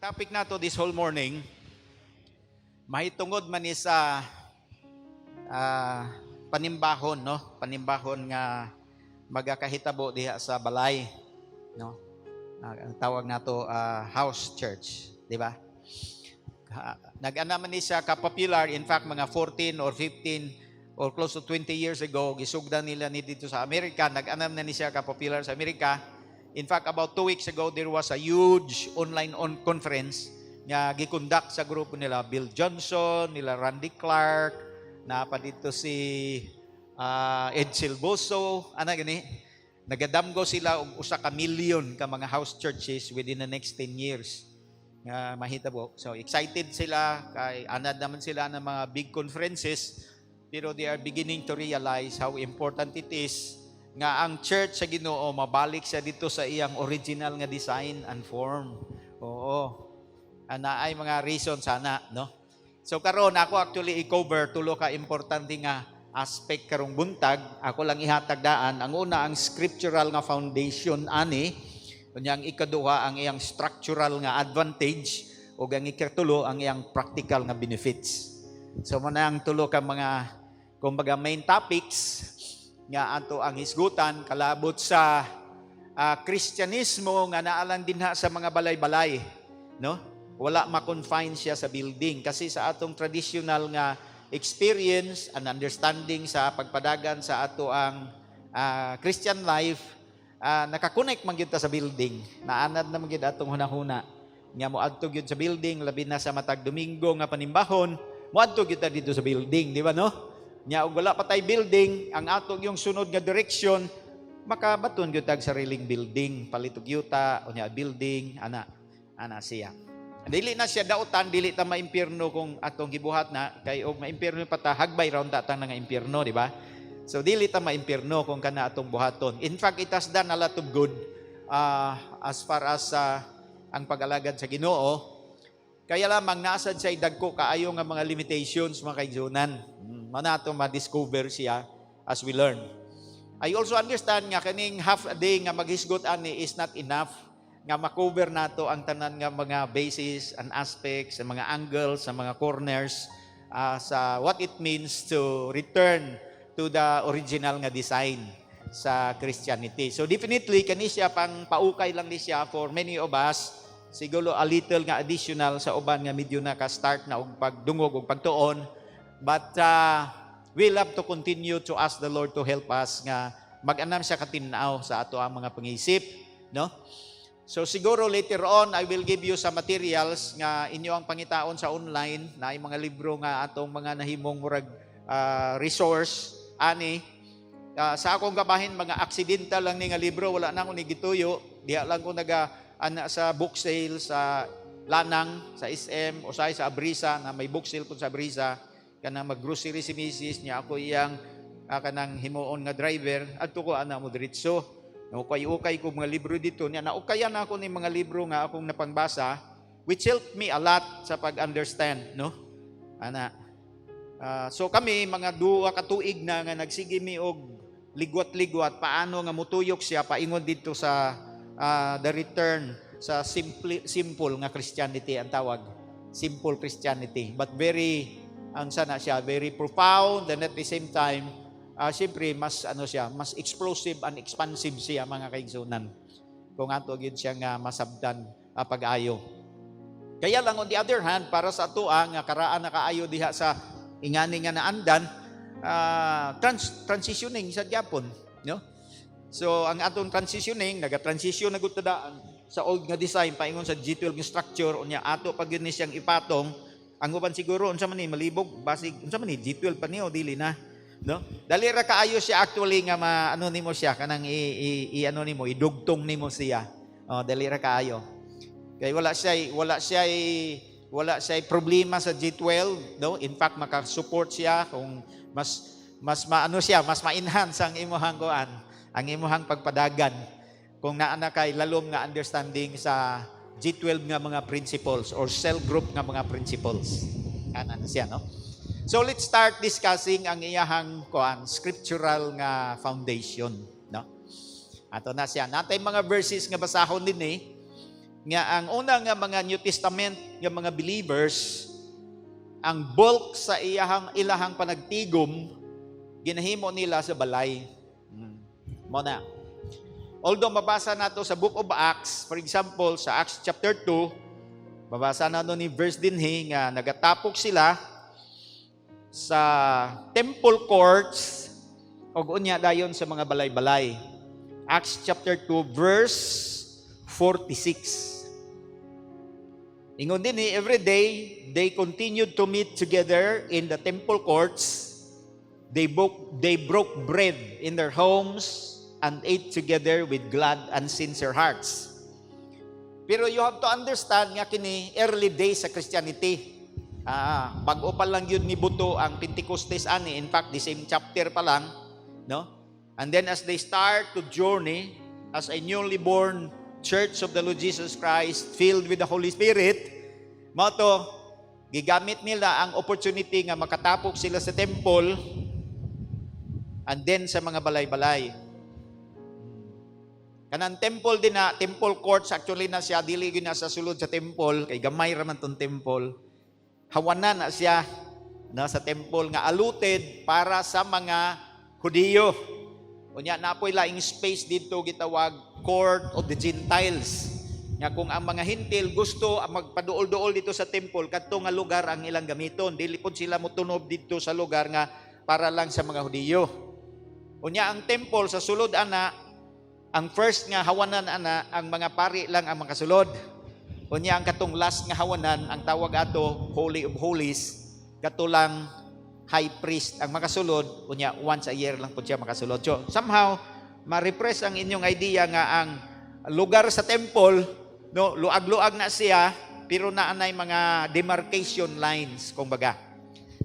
topic nato this whole morning, mahitungod man ni sa panimbahon, no? Panimbahon nga magakahitabo diha sa balay, no? Ang tawag nato house church, di ba? Nag-ana man ni siya ka-popular. In fact, mga 14 or 15 or close to 20 years ago, gisugdan nila ni dito sa Amerika. Nag-ana man ni siya ka-popular sa Amerika. In fact, about 2 weeks ago, there was a huge online conference nga gikondak sa grupo nila Bill Johnson, nila Randy Clark, na pa dito si Ed Silvoso, gani. Nagadamgo sila og 1 million ka mga house churches within the next 10 years. Nga mahitabo. So excited sila kay anad naman sila ng mga big conferences, pero they are beginning to realize how important it is nga ang church sa Ginoo mabalik siya dito sa iyang original nga design and form. Oo. Ana ay mga reason sana, no? So karon ako actually i-cover tulo ka importante nga aspect karong buntag. Ako lang ihatagdaan. Ang una ang scriptural nga foundation ani, unya ang ikaduha ang iyang structural nga advantage, ug ang ikatulo ang iyang practical nga benefits. So muna ang tulo ka mga kumbaga main topics nga ato ang hisgutan kalabot sa Kristyanismo nga naalang dinha sa mga balay-balay, no? Wala ma-confine siya sa building kasi sa atong traditional nga experience and understanding sa pagpadagan sa ato ang Christian life, nakakonect man gyud ta sa building. Naanad na man gyud atong hunahuna nga moadto gyud sa building, labi na sa matag Domingo nga panimbahon, moadto gyud ta dito sa building, di ba, no? Nya og wala pa tay building, ang atong yung sunod nga direksyon, makabaton gyud tag sariling building, palitog yuta unya building ana siya. Dili na siya dautan, dili ta maimpierno kung atong gibuhat na kay og maimpierno pa ta hagbay round tatang nga impierno, di ba? So dili ta maimpierno kung kana atong buhaton. In fact, it has done a lot of good as far as ang pag-alagad sa Ginoo. Kaya lamang nasad sa dagko kaayo nga mga limitations mga kaigsunan. Manato ma-discover siya as we learn. I also understand nga kaning half a day nga maghisgot ani is not enough nga makover nato ang tanan nga mga basis and aspects, sa mga angles, sa mga corners, sa what it means to return to the original nga design sa Christianity. So definitely kani siya pang paukay lang ni siya for many of us. Siguro a little nga additional sa uban nga medyo naka-start na og pagdungog og pagtuon. But we'll have to continue to ask the Lord to help us nga mag-anam siya katinaw sa ato ang mga pangisip, no? So siguro later on I will give you some materials nga inyo ang pangitaon sa online na ay mga libro nga atong mga nahimong murag resource ani. Sa akong kabahin mga accidental lang ni nga libro, wala na ko ni gituyo, diha lang ko ana sa book sale sa Lanang, sa SM o sa Abrisa na may book sale po sa Abrisa. Kanang mag-grocery si Mrs. niya, ako iyang kanang himuon nga driver, adto ko ana mo diretso. Ukay-ukay ko mga libro dito niya. Naukayan ako ni mga libro nga akong napangbasa, which helped me a lot sa pag-understand, no? Ana. So kami, mga 2 ka tuig na nga nagsige mi og ligwat-ligwat, paano nga mutuyok siya, paingon dito sa the return sa simple nga Christianity, ang tawag. Simple Christianity. But very very profound, and at the same time, siyempre mas mas explosive and expansive siya mga kaigsunan. Kung ato gyud siya nga masabdan pag-ayo. Kaya lang on the other hand, para sa ato nga karaan na kaayo diha sa ingani nga naandan, transitioning sa gyapon, no? So ang atong transitioning, naga-transition na gud tadaan sa old nga design paingon sa G12 nga structure, unya ato pag yun ni siyang ipatong. Ang uban siguro unsa man ni malibog basig unsa man ni G12 pa niyo dili na, no? Dali ra kaayo siya actually nga maano nimo siya kanang ano nimo idugtong nimo siya. Dali ra kaayo. Kay wala siya problema sa G12, no? In fact maka-support siya kung mas maano siya, mas ma-enhance ang imong kuan, ang imong pagpadagan kung naa na kay lalom nga understanding sa G12 nga mga principles or cell group nga mga principles. Ana na siya, no? So let's start discussing ang iyahang scriptural nga foundation, no? Ato na siya. Natay mga verses nga basahon din nga ang una nga mga New Testament nga mga believers, ang bulk sa ilahang panagtigom ginahimo nila sa balay. Muna. Although mabasa nato sa Book of Acts, for example, sa Acts chapter 2, mabasa nato ni verse dinhi nga nagatapok sila sa temple courts og unya dayon sa mga balay-balay. Acts chapter 2 verse 46. Ingon din every day they continued to meet together in the temple courts. They broke bread in their homes and ate together with glad and sincere hearts. Pero you have to understand nga kini early days sa Christianity. Bago pa lang yun ni buto ang Pentecostes ani. In fact, the same chapter pa lang, no? And then as they start to journey as a newly born Church of the Lord Jesus Christ, filled with the Holy Spirit, mato gigamit nila ang opportunity nga makatapok sila sa temple and then sa mga balay-balay. Kanang temple din na, temple courts actually na siya, dili gyud na sa sulod sa temple, kay gamay raman tong temple. Hawanan na siya na sa temple nga allotted para sa mga Hudiyo. Unya napoy laing space dito gitawag court of the Gentiles. Nga kung ang mga hintil gusto magpaduol-duol dito sa temple, kadto nga lugar ang ilang gamiton. Dili pod sila motunob dito sa lugar nga para lang sa mga Hudiyo. Unya ang temple sa sulod ana, ang first nga hawanan ana, ang mga pari lang ang makasulod. Unya ang katong last nga hawanan, ang tawag ato Holy of Holies, kato lang high priest ang makasulod. Unya once a year lang po siya makasulod. So somehow ma-repress ang inyong idea nga ang lugar sa temple, no, luag-luag na siya, pero naanay mga demarcation lines kumbaga.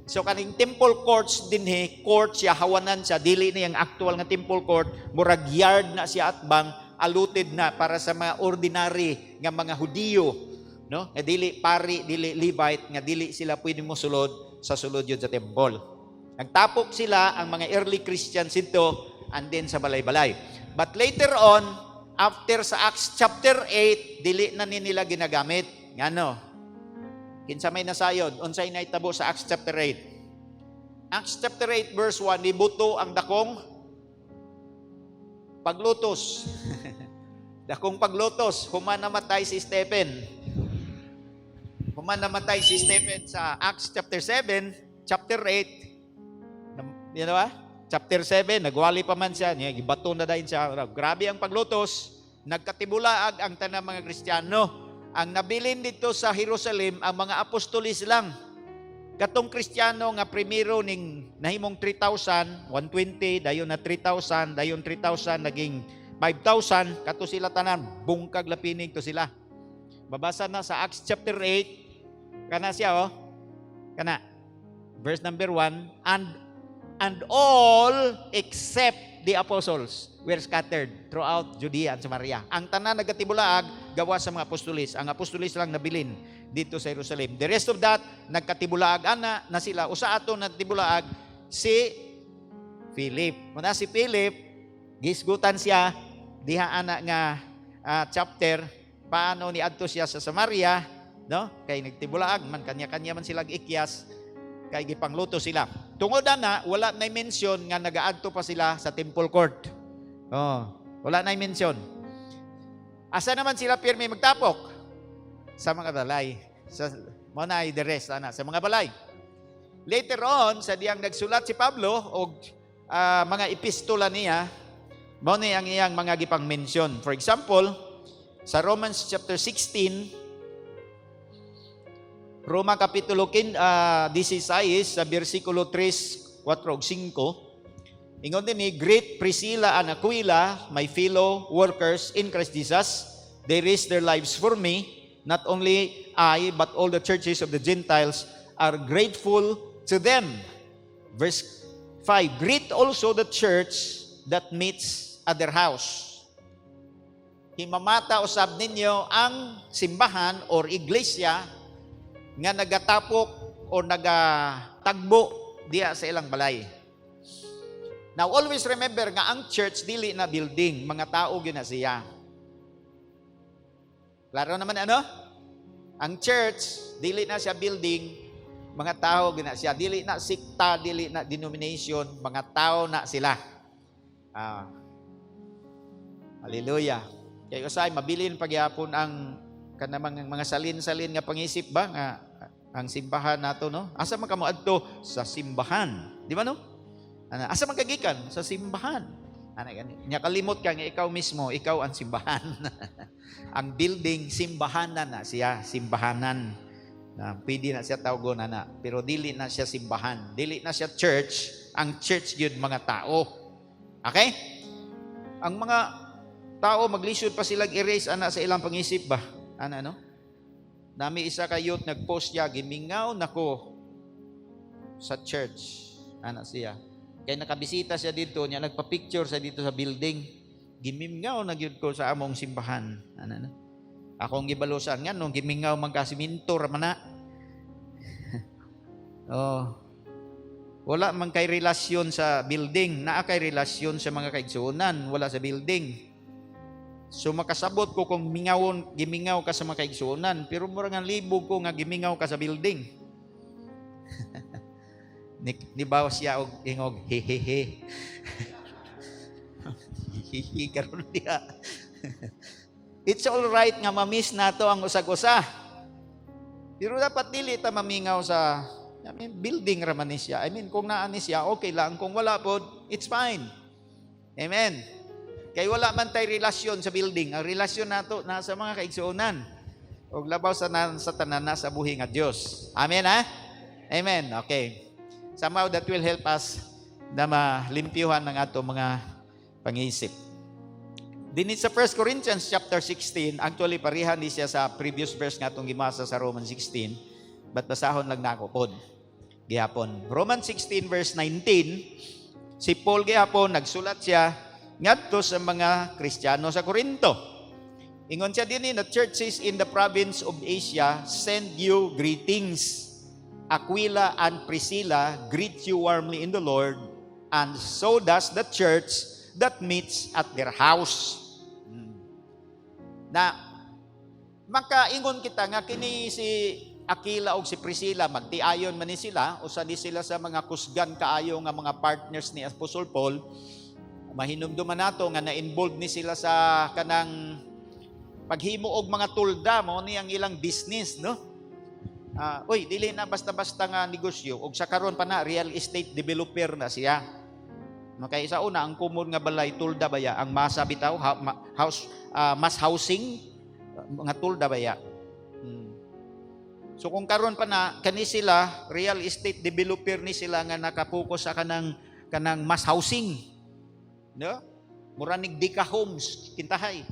So kaning temple courts dinhi, court siya, hawanan siya, dili na yung actual nga temple court, murag yard na siya at bang allotted na para sa mga ordinary nga mga Hudiyo, no? Nga dili pari, dili Levite, nga dili sila pwede mo sulod sa sulod yun sa temple. Nagtapok sila ang mga early Christians ito and then sa balay-balay. But later on, after sa Acts chapter 8, dili na nila ginagamit. Ngano? Kinsa may nasayod, unsay naitabo sa Acts chapter 8. Acts chapter 8 verse 1, nibuto ang dakong paglutos. Dakong paglutos, human namatay si Stephen. Human namatay si Stephen sa Acts chapter 7, chapter 8. Yan ba? Chapter 7, nagwali pa man siya, gibato na dahil siya. Grabe ang paglutos. Nagkatibulaag ang tanang mga Kristiyano. Ang nabilin dito sa Jerusalem, ang mga apostolis lang. Katong Kristiyano nga primero ning nahimong 3,000, 120, dayon na 3,000, dayon 3,000, naging 5,000, kato sila tanan, bungkag lapinig to sila. Babasa na sa Acts chapter 8, kana siya kana, verse number 1, and all except the apostles were scattered throughout Judea and Samaria. Ang tanan nagkatibulaag gawa sa mga apostolis. Ang apostolis lang nabilin dito sa Jerusalem. The rest of that, nagkatibulaag ana na sila. Usa ato nagtibulaag si Philip. Muna si Philip, gisgutan siya diha ana nga chapter paano ni adto siya sa Samaria, no? Kay nagtibulaag man kanya-kanya man sila ikyas kay gipangluto sila. Tungod na wala na mention nga nagaadto pa sila sa temple court. Wala na mention. Asa naman sila pirmi magtapok? Sa mga balay. Sa muna the rest ana sa mga balay. Later on sa diyang nagsulat si Pablo og mga epistola niya, mao ni ang iyang mga gipang mention. For example, sa Romans chapter 16, Roma kapitulo 16 sa versikulo 3, 4 ug 5. Ingon din ni, greet Priscilla and Aquila, my fellow workers in Christ Jesus. They risked their lives for me. Not only I, but all the churches of the Gentiles are grateful to them. Verse 5, greet also the church that meets at their house. Himamata usab ninyo ang simbahan or iglesia nga nagatapok o nagatagbo diya sa ilang balay. Now, always remember nga ang church dili na building, mga tao gyud na siya. Klaro naman ano? Ang church, dili na siya building, mga tao gina siya, dili na sikta, dili na denomination, mga tao na sila. Hallelujah. Kaya usay mabilin pagyapon ang kanamang mga salin-salin nga pangisip ba nga ang simbahan nato, no? Asa man kamo adto? Sa simbahan. Di ba, no? Asa man kagikan? Sa simbahan. Nya kalimot ka nga ikaw mismo, ikaw ang simbahan. Ang building simbahanan na siya, simbahanan. Pwede na siya tawgon na, pero dili na siya simbahan. Dili na siya church. Ang church yun mga tao. Okay? Ang mga tao maglisod pa silang erase ana sa ilang pangisip ba? Ano? Nami isa ka youth nagpost siya, gimingaw nako sa church. Ana siya. Kaya nakabisita siya dito, niya nagpa-picture siya dito sa building. Gimingaw na gyud ko sa among simbahan. Ano? Akong gibalusan nga nung gimingaw man ka siminto ra man na. Wala man kay relasyon sa building, naa kay relasyon sa mga kaigsuonan, wala sa building. So makasabot ko kung gimingaw ka sa mga kaigsuonan, pero mura nga libog ko nga gimingaw ka sa building. Nibaw siya og ingog hehehe. Hihi karon diha. It's all right nga ma-miss nato ang usag-usa. Pero dapat dili ta mamingaw sa building ra man ni siya. Kung naa ni siya okay lang, kung wala pod, it's fine. Amen. Kay wala man tay relasyon sa building. Ang relasyon nato nasa mga kaigsuonan. Og labaw sa tanan sa buhi nga Dios. Amen ha? Amen. Okay. Somehow that will help us na malimpyuhan ng ato mga pangisip. Din sa 1 Corinthians chapter 16, actually parihan ni siya sa previous verse nga itong gimasa sa Romans 16, but basahon lang na ako pod. Gihapon. Romans 16 verse 19, si Paul gihapon nagsulat siya ngadto sa mga Kristiyano sa Corinto. Ingon siya din na churches in the province of Asia send you greetings. Aquila and Priscilla greet you warmly in the Lord, and so does the church that meets at their house. Na makaingon kita nga kini si Aquila og si Priscilla magtiayon man ni sila, usa di sila sa mga kusgan kaayo nga mga partners ni Apostle Paul. Mahinumduman nato nga na-involved ni sila sa kanang paghimo og mga tulda mo ni ang ilang business, no? Dili na basta-basta nga negosyo og sa karon pa na real estate developer na siya. Kaya sa una ang common nga balay tulda baya ang masa bitaw house mass housing mga tulda baya. So kung karon pa na kani sila real estate developer ni sila nga nakapokus sa kanang mass housing. No? Muranig Dika Homes kintahay.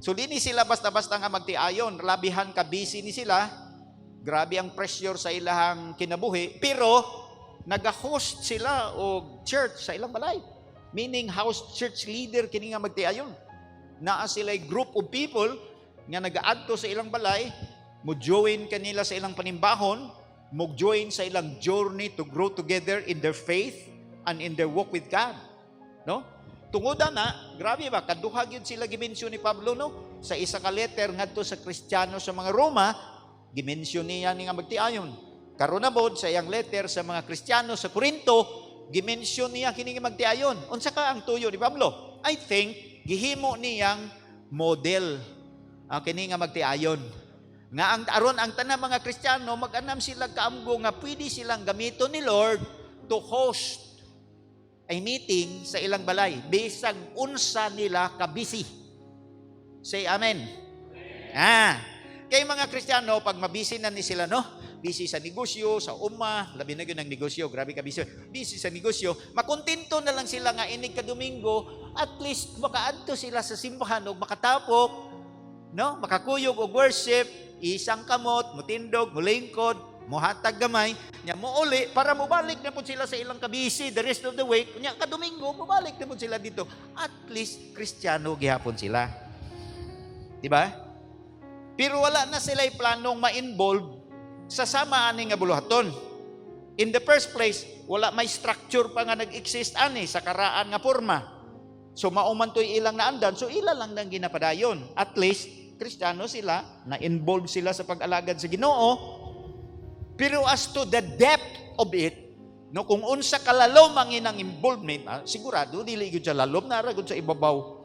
So di ni sila basta-basta nga magtiayon, labihan ka busy ni sila. Grabe ang pressure sa ilahang kinabuhi, pero naga-host sila og church sa ilang balay. Meaning house church leader kini nga magtiayon. Naa sila group of people nga nagaadto sa ilang balay, mo join kanila sa ilang panimbahon, mo join sa ilang journey to grow together in their faith and in their walk with God. No? Tungoda na, grabe ba, kaduha gyud sila gimensyon ni Pablo, no? Sa isa ka letter ngadto sa Kristiyano sa mga Roma, gimensyon niya ni nga magtiayon. Karon na bod sa iyang letter sa mga Kristiyano sa Corinto, gimensyon niya kini nga magtiayon. Unsa ka ang tuyo ni Pablo? I think gihimo niyang model kini nga magtiayon. Nga ang aron ang tanang mga Kristiyano mag-anam sila kaamgo nga pwede silang gamiton ni Lord to host ay meeting sa ilang balay bisag unsa nila ka-busy. Say amen. Kay mga Kristiyano pag mabisi na ni sila, no? Busy sa negosyo, sa labi na gyud ang negosyo, grabe ka busy sa negosyo, makontento na lang sila nga inig ka Domingo, at least makaadto sila sa simbahan og makatapok, no? Makakuyog og worship, isang kamot, mutindog, mulingkod, muhatag gamay, nya muuli para mobalik na pud sila sa ilang kabisi the rest of the week. Nya ka Domingo mobalik na pud sila dito. At least Kristiyano gihapon sila. Di ba? Pero wala na sila planong ma-involve sa samaan nga buluhaton. In the first place, wala may structure pa nga nag-exist ani sa karaan nga porma. So mauman to'y ilang naandan, so ila lang nang ginapadayon. At least Kristiyano sila, na-involve sila sa pag-alagad sa Ginoo, pero as to the depth of it, no, kung unsa kalalom ang inang involvement, sigurado dili gyud sa lalom na ra gyud sa ibabaw.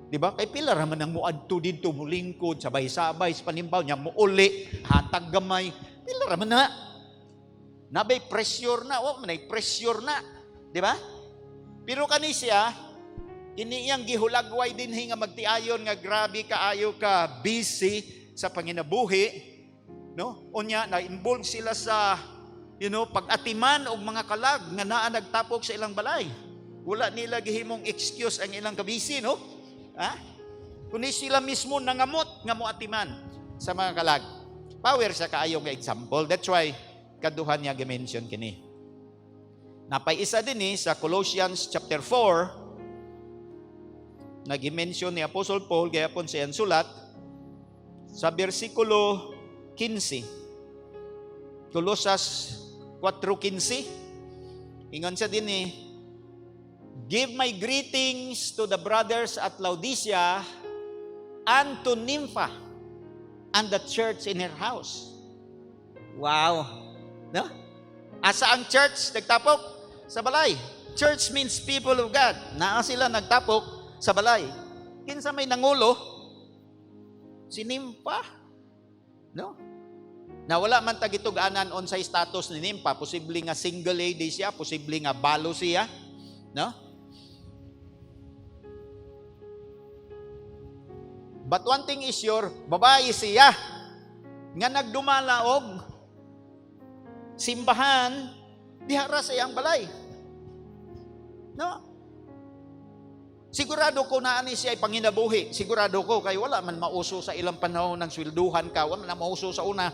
Di ba? Kay pila ra man ang muadto didto mulingkod, sabay-sabay sa panimbaw niya, muuli, hatag gamay, pila ra man na. Nabay pressure na, wa man ay pressure na, di ba? Pero kani siya, ini iyang gihulagway din nga magtiayon nga grabe kaayo ka busy sa panginabuhi, no? Unya na involved sila sa pag-atiman og mga kalag nga naa nagtapok sa ilang balay. Wala nila gihimong excuse ang ilang kabisi, no? Kundi sila mismo nangamot nga moatiman sa mga kalag. Power sa kaayo nga example. That's why kaduhan niya gi-mention kini. Napay isa din sa Colossians chapter 4, nag-mention ni Apostle Paul gayapon sa iyang sulat sa bersikulo 15. Colosas 4:15. Ingon sa din give my greetings to the brothers at Laodicea and to Nympha and the church in her house. Wow. No? Asa ang church nagtapok? Sa balay. Church means people of God. Naa sila nagtapok sa balay. Kinsa may nangulo? Si Nympha. No? Na wala man tagituganan on sa status ni Nympha. Posible nga single lady siya. Posible nga balo siya. No? But one thing is sure, babae siya nga nagdumala og simbahan dihara sa iyang balay. No? Sigurado ko na ani siya ay panginabuhi. Sigurado ko kay wala man mauso sa ilang panahon ng swelduhan ka, wala man mauso sa una.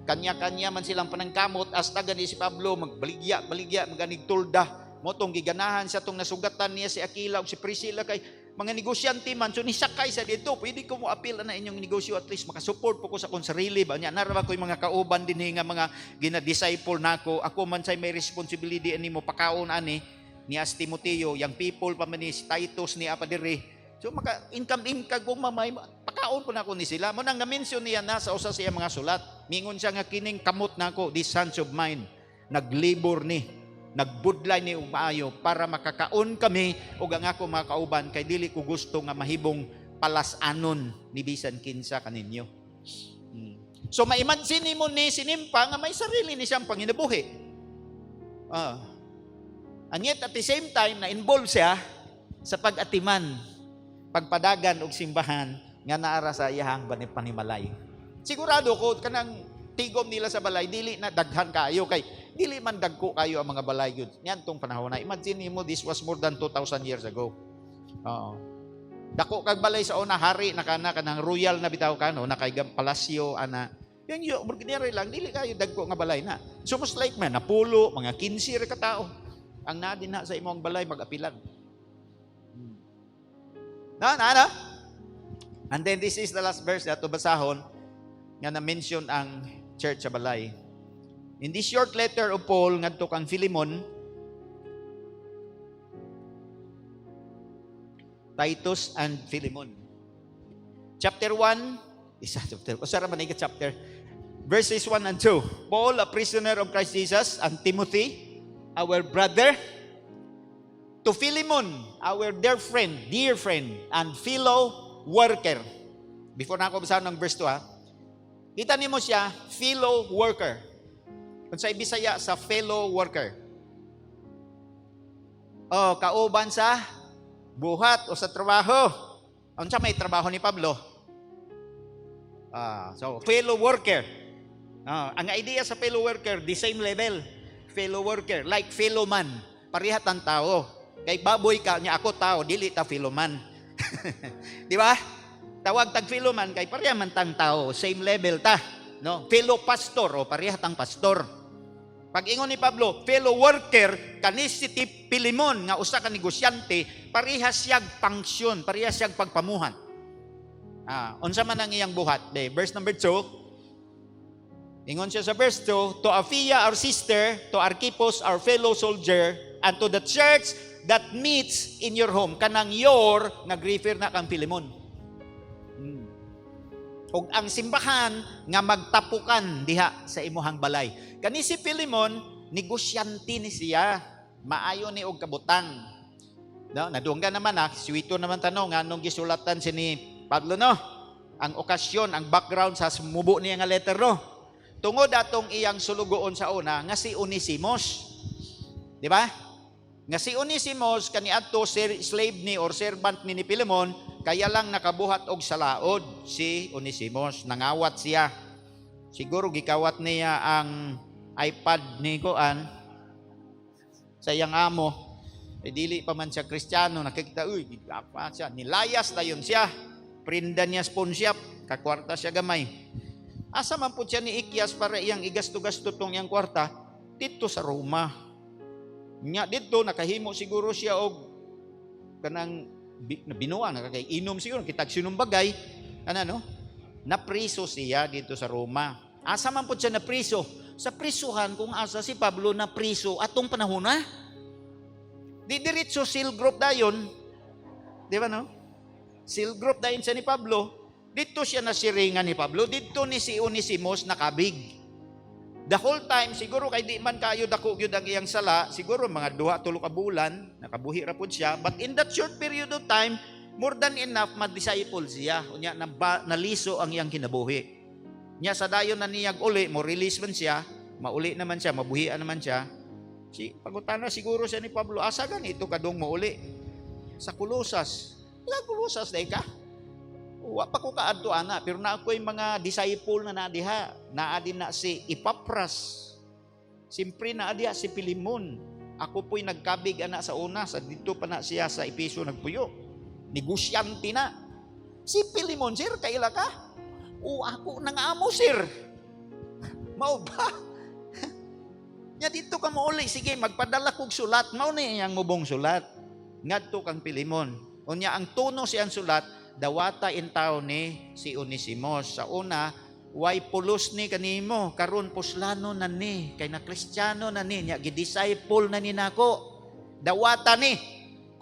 Kanya-kanya man silang panangkamot hasta gani si Pablo magbaligya maganig tulda. Motong giganahan sa tong nasugatan niya si Aquila ug si Priscilla kay mga negosyante man, so nisakay sa dito, pwede ko mo appeal na inyong negosyo, at least makasupport po ko sa kong sarili ba niya. Naraba ko yung mga kauban din nga mga gina-disciple na ako man say may responsibility ani mo pakaon ani ni as Timoteo, yung people pa man ni Titus ni Apadiri. So maka-income kung mamay, pakaon po na ako ni sila. Mo nang na-mention niya na sa usa siya mga sulat. Mingon siya nga kining kamot na ako, these sons of mine, naglibor ni. Nagbudlay ni umaayo para makakaon kami o ang ako mga kauban kay dili ko gusto nga mahibong palasanon ni bisan kinsa kaninyo. So ma-imagine mo ni si Nympha nga may sarili ni siyang panginabuhi. And yet at the same time na involved siya sa pag-atiman, pagpadagan og simbahan nga naara sa iyahang panimalay. Sigurado ko kanang tigom nila sa balay dili na daghan kaayo kay dili man dagko kayo ang mga balay yun. Yan tong panahon na. Imagine mo, this was more than 2,000 years ago. Dako kag balay sa una, hari na kanang royal na bitaw ka, no? Na kay palasyo, ana. Yan yun, ordinary lang, dili kayo dagko nga balay na. So most like man, napulo, mga 15 ka tao. Ang nadin na sa imong balay, mag-apilan. No? And then this is the last verse na ito basahon, nga na-mention ang church sa balay. In this short letter of Paul ngadto kang Philemon, Titus and Philemon. Chapter 1, chapter, verses 1 and 2. Paul, a prisoner of Christ Jesus, and Timothy, our brother, to Philemon, our dear friend, and fellow worker. Before na ako basahin ng verse 2, kita nimo siya, fellow worker. Kung sa Bisaya, sa fellow worker. Kauban sa buhat o sa trabaho. Ano siya may trabaho ni Pablo? So, fellow worker. Ang idea sa fellow worker, the same level. Fellow worker, like fellow man. Parihat ang tao. Kay baboy ka, niya ako tao, dili ta fellow man. Di ba? Tawag tag fellow man, kay parihan man tang tao. Same level ta. No? Fellow pastor, o parihat ang pastor. Pag ingon ni Pablo, fellow worker, kanis si Philemon, nga usa ka negosyante, parehas siyag pangsyon, parehas siyag pagpamuhan. Unsa man ang iyang buhat? Verse number 2, ingon siya sa verse 2, to Apphia, our sister, to Archippus, our fellow soldier, and to the church that meets in your home. Kanang your, nag-refer na kang Philemon. ug ang simbahan nga magtapukan diha sa imuhang balay. Kani si Filemon, negosyante ni siya, maayo ni og kabutang. No, nadungga naman suwito naman tanong anong gisulatan si ni Pablo, no? Ang okasyon, ang background sa sumubo niya nga letter, no? Tungod atong iyang sulugoon sa una nga si Onesimos. Di ba? Nga si Onesimos kaniadto slave ni or servant ni Filemon, kaya lang nakabuhat og salaod si Onesimos, nangawat siya. Siguro gikawat niya ang iPad ni Kuan sa iyang amo. Dili pa man siya Kristiyano, nakikita, apa siya, nilayas dayon siya. Prinda niya sponsor, kakwarta siya gamay. Asa man po siya ni Ikyas para iyang igasto-gasto tong iyang kwarta dito sa Roma. Nya dito nakahimo siguro siya og kanang binuwa, nakakainom siguro, kitag sinumbagay, no? Napriso siya dito sa Roma. Asa man po siya napriso? Sa prisuhan kung asa si Pablo napriso atong panahon na. Di diretso seal group dayon. Di ba, no? Seal group dayon siya ni Pablo. Dito siya nasiringan ni Pablo. Dito ni si Onesimos nakabig. The whole time, siguro kay di man kayo dako gyud ang iyang sala, siguro mga 2-3 ka bulan, nakabuhi ra pud siya. But in that short period of time, more than enough ma-disciple siya. Unya naliso ang iyang kinabuhi. Nya sa dayon na niyag uli, mo release man siya, mauli naman siya, mabuhian naman siya. Pagutana siguro siya ni Pablo, asa ganito kadong mo uli? Sa Colosas. Sa Colosas day ka? Wa pa ko kaadto ana, pero na ako'y mga disciple na nadiha. Naadin na si Epapras. Simpre na diha si Filemon. Ako po'y nagkabig ana sa una, sa dito pa na siya sa Epeso nagpuyo. Negosyante na. Si Filemon, sir, kaila ka? O ako nang amo, sir. Mao ba? Nya dito ka mo uli, sige, magpadala kog sulat. Mao ni iyang mubong sulat. Ngadto kang Filemon. Unya ang tono siyang sulat, dawata in taon ni si Onesimos. Sa una, way pulos ni kanimo, karon puslano na ni, kay na Kristiyano na ni, nya gidisciple na ni nako. Dawata ni,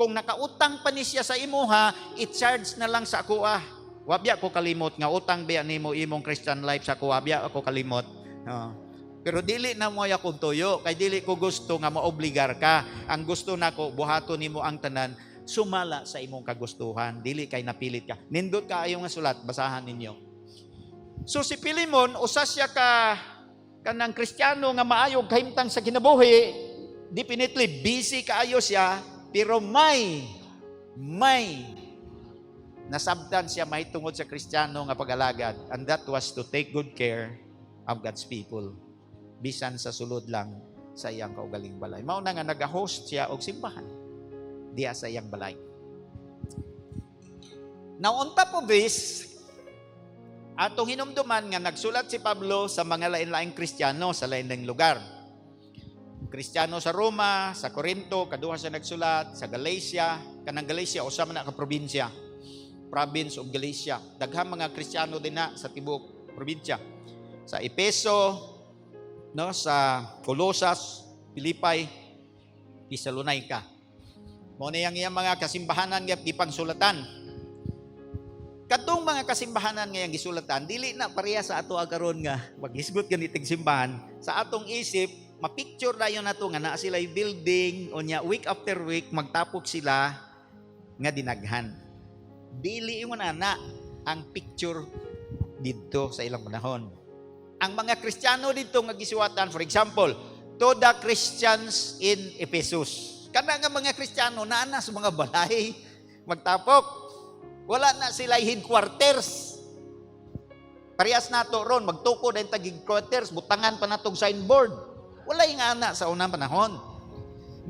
kung nakautang pa ni siya sa imuha, i-charge na lang sa ako Wabya ko kalimot nga utang biya nimo imong Christian life sa ako, wabya ako kalimot. Pero dili na mo akong tuyo, kay dili ko gusto nga maobligar ka. Ang gusto nako buhaton nimo ang tanan, sumala sa imong kagustuhan, dili kay napilit ka. Nindot ka ayo nga sulat, basahan ninyo. So si Filemon, usa siya kanang Kristiyano nga maayog kahimtang sa kinabuhi, definitely busy kaayo siya, pero may nasabtan siya mahitungod sa Kristiyano nga pag-alagad, and that was to take good care of God's people. Bisan sa sulod lang sa iyang kaugaling balay. Mao na nga nag-host siya og simbahan diya sa iyang balay. Now on top of this, atong hinumduman nga nagsulat si Pablo sa mga lain-laing Kristiyano sa lain-laing lugar. Kristiyano sa Roma, sa Corinto, kaduha siya nagsulat, sa Galacia, kanang Galacia usa man na ka probinsya, province of Galacia. Daghang mga Kristiyano din na sa tibok probinsya. Sa Epeso, no, sa Colosas, Pilipay, Thessalonica. Mo na yang mga kasimbahanan nga gipangsulatan. Katong mga kasimbahanan nga yang gisulatan, dili na pareha sa ato agaron nga maghisgot ganiting simbahan. Sa atong isip, mapicture dayon nato nga naa sila building o nya week after week magtapok sila nga dinaghan. Dili ingon ana ang picture dito sa ilang panahon. Ang mga Kristiyano dito nga gisuwatan, for example, to the Christians in Ephesus. Kana nga mga Kristiyano naa na sa mga balay magtapok. Wala na sila headquarters. Parehas nato ron magtukod ang tag-headquarters, butangan pa natong signboard. Wala nga na sa unang panahon.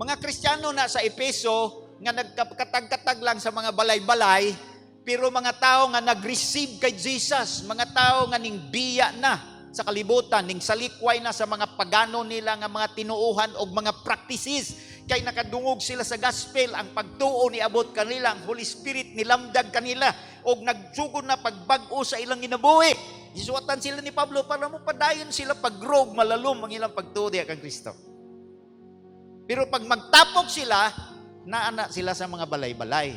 Mga Kristiyano na sa Efeso nga nagkatag-katag lang sa mga balay-balay, pero mga tao nga nag-receive kay Jesus, mga tao nga ning biya na sa kalibutan, ning salikway na sa mga pagano nila nga mga tinuuhan o mga practices, kay nakadungog sila sa gospel, ang pagtuo ni abot kanila, ang Holy Spirit nilamdag kanila, o nagsugod na pagbag-o sa ilang inabuhi. Isuwatan sila ni Pablo para mo padayon sila pag-grow, malalom ang ilang pagtuo diya kang Kristo. Pero pag magtapok sila, naana sila sa mga balay-balay.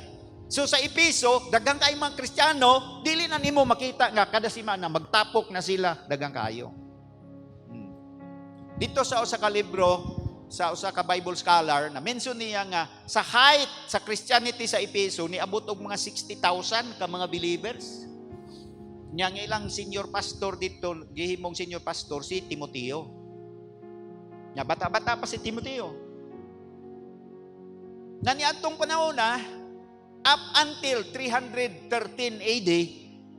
So sa Epeso, daghang kaayong mga Kristiyano, dili na nimo makita nga kada semana magtapok na sila daghang kaayo. Dito sa usa ka libro, sa usa ka Bible scholar, na mention niya nga sa height sa Christianity sa Epeso niabot og mga 60,000 ka mga believers. Nya nga ilang senior pastor dito, gihimong senior pastor si Timoteo. Nya bata-bata pa si Timoteo. Na niadtong panahon na up until 313 AD,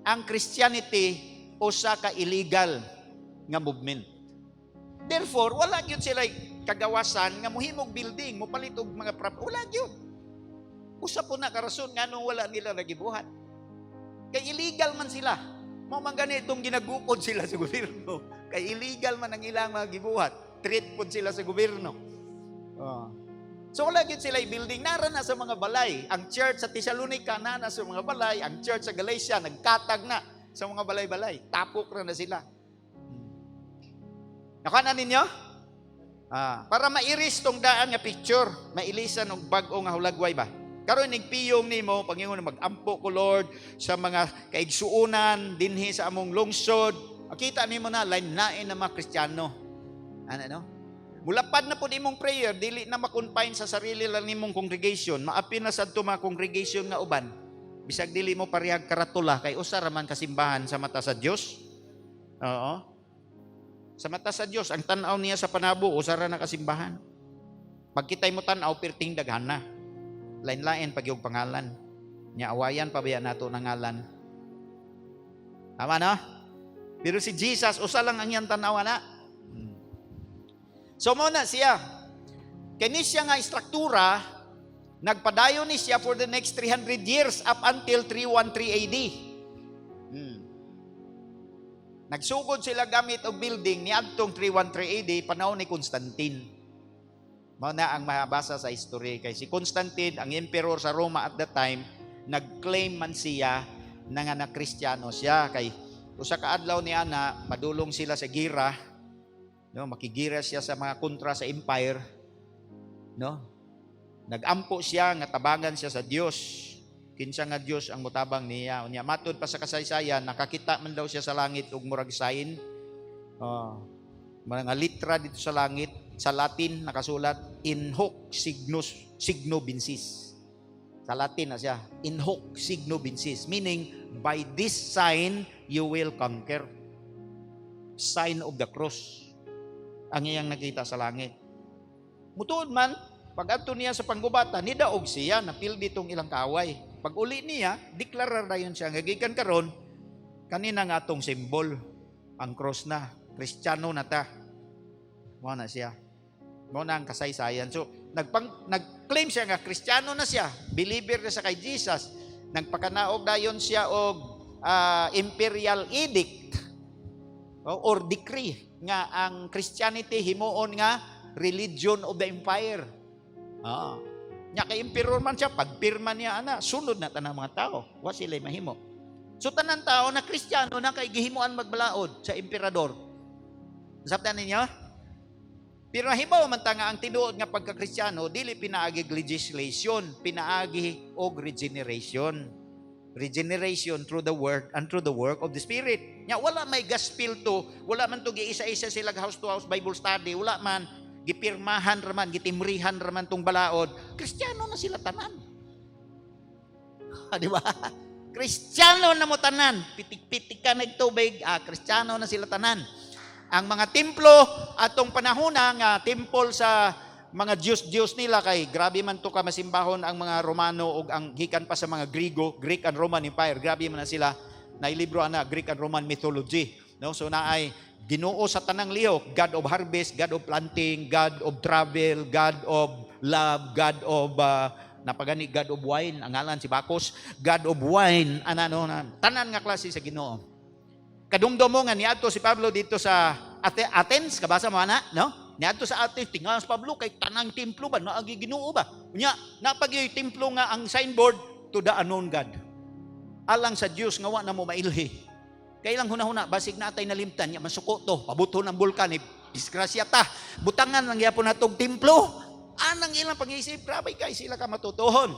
ang Christianity usa ka illegal nga movement. Therefore, wala gyud sila kagawasan nga mohimog building, mo palit og mga wala gyud. Usa po na karason nganong wala nila nagibuhat. Kay illegal man sila. Mao man gani itong ginagukod sila sa gobyerno. Kay illegal man ang ilang mga gibuhat. Treat pod sila sa gobyerno. So wala gyud sila building, nara na sa mga balay. Ang church sa Thessalonica na sa mga balay, ang church sa Galatia nagkatag na sa mga balay-balay. Tapok na sila. Nakana ninyo? Para mairis tong daan nga picture, mailisan og bag-o nga hulagway ba? Karon nigpiyong nimo pangingon mag-ampo ko Lord sa mga kaigsuonan dinhi sa among lungsod. Kita nimo na lain-lain na mga Kristiyano. Ano? Mulapad na po imong prayer, dili na makonfine sa sarili lang nimong congregation. Maapin na sa ito mga congregation nga uban. Bisag dili mo parihag karatula, kay usa raman kasimbahan sa mata sa Dios. Oo. Sa mata sa Dios, ang tanaw niya sa panabo, usa ra na kasimbahan. Pag kitay mo tanaw, perting daghan na. Lain-lain pag yung pangalan. Nya awayan pa ba nato ng ngalan. Tama na? Pero si Jesus, usa lang ang iyang tanaw na. So muna siya, kini siya nga istruktura, nagpadayon ni siya for the next 300 years up until 313 AD. Nagsugod sila gamit og building ni adtong 313 AD, panahon ni Constantine. Mao na ang mabasa sa history. Kay si Constantine, ang emperor sa Roma at that time, nag-claim man siya na nga na Kristiyano siya. Kay usa ka adlaw ni ana, padulong sila sa gira. No, makigira siya sa mga kontra sa empire. No? Nagampo siya nga tabangan siya sa Dios. Kinsa nga Dios ang mutabang niya. Unya matud pa sa kasaysayan, nakakita man daw siya sa langit og murag sign. Mga litra dito sa langit, sa Latin nakasulat in hoc signo vincis. Sa Latin na siya, in hoc signo vincis, meaning by this sign you will conquer. Sign of the cross ang iyang nakita sa langit. Mutuod man, pag adto niya sa panggubata, nidaog siya, napil ditong ilang kaway. Pag uli niya, deklarar na yun siya. Ngagikan karon, kanina nga atong symbol, ang cross na, Kristiyano na ta. Mo na siya. Mo na ang kasaysayan. So, nag-claim siya nga, Kristiyano na siya, believer na sa kay Jesus. Nagpakanaog dayon siya og imperial edict or decree nga ang Christianity himuon nga religion of the empire. Nya kay emperor man siya, pagpirma niya ana, sunod na tanang mga tao. Wa sila mahimo. So tanan tao na Kristiyano na kay gihimuan magbalaod sa emperador. Sabtan ninyo? Pero hibaw man ta nga ang tinuod nga pagka-Kristiyano dili pinaagi legislation, pinaagi og regeneration. Regeneration through the word and through the work of the Spirit. Nya wala may gospel to, wala man to giisa-isa sila house to house Bible study, wala man gipirmahan raman, gitimrihan raman tong balaod. Kristiyano na sila tanan. Di ba? Kristiyano na mo tanan. Pitik-pitik ka nagtubig, Kristiyano na sila tanan. Ang mga templo atong panahon nga temple sa mga Diyos nila kay grabe man to ka masimbahon ang mga Romano o ang gikan pa sa mga Greek and Roman Empire. Grabe man na sila na ilibro ana Greek and Roman mythology. No? So naay Ginoo sa tanang lihok, God of harvest, God of planting, God of travel, God of love, God of napagani God of wine, ang ngalan si Bacchus, God of wine, tanan nga klase sa Ginoo. Kadumdum mo nga niadto si Pablo dito sa Athens, kabasa mo ana, no? Niadto sa Athens, tingnan si Pablo kay tanang templo ba naagi Ginoo ba? Unya, napagyoy templo nga ang signboard to the unknown God. Alang sa Dios nga wa na mo mailhi. Kailang huna-huna, basig na atay nalimtan, ya masuko to, pabuto ng bulkan, disgrasya ta, butangan lang yapon natong templo. Anang ilang pag-iisip, grabe kay sila ka matutuhon.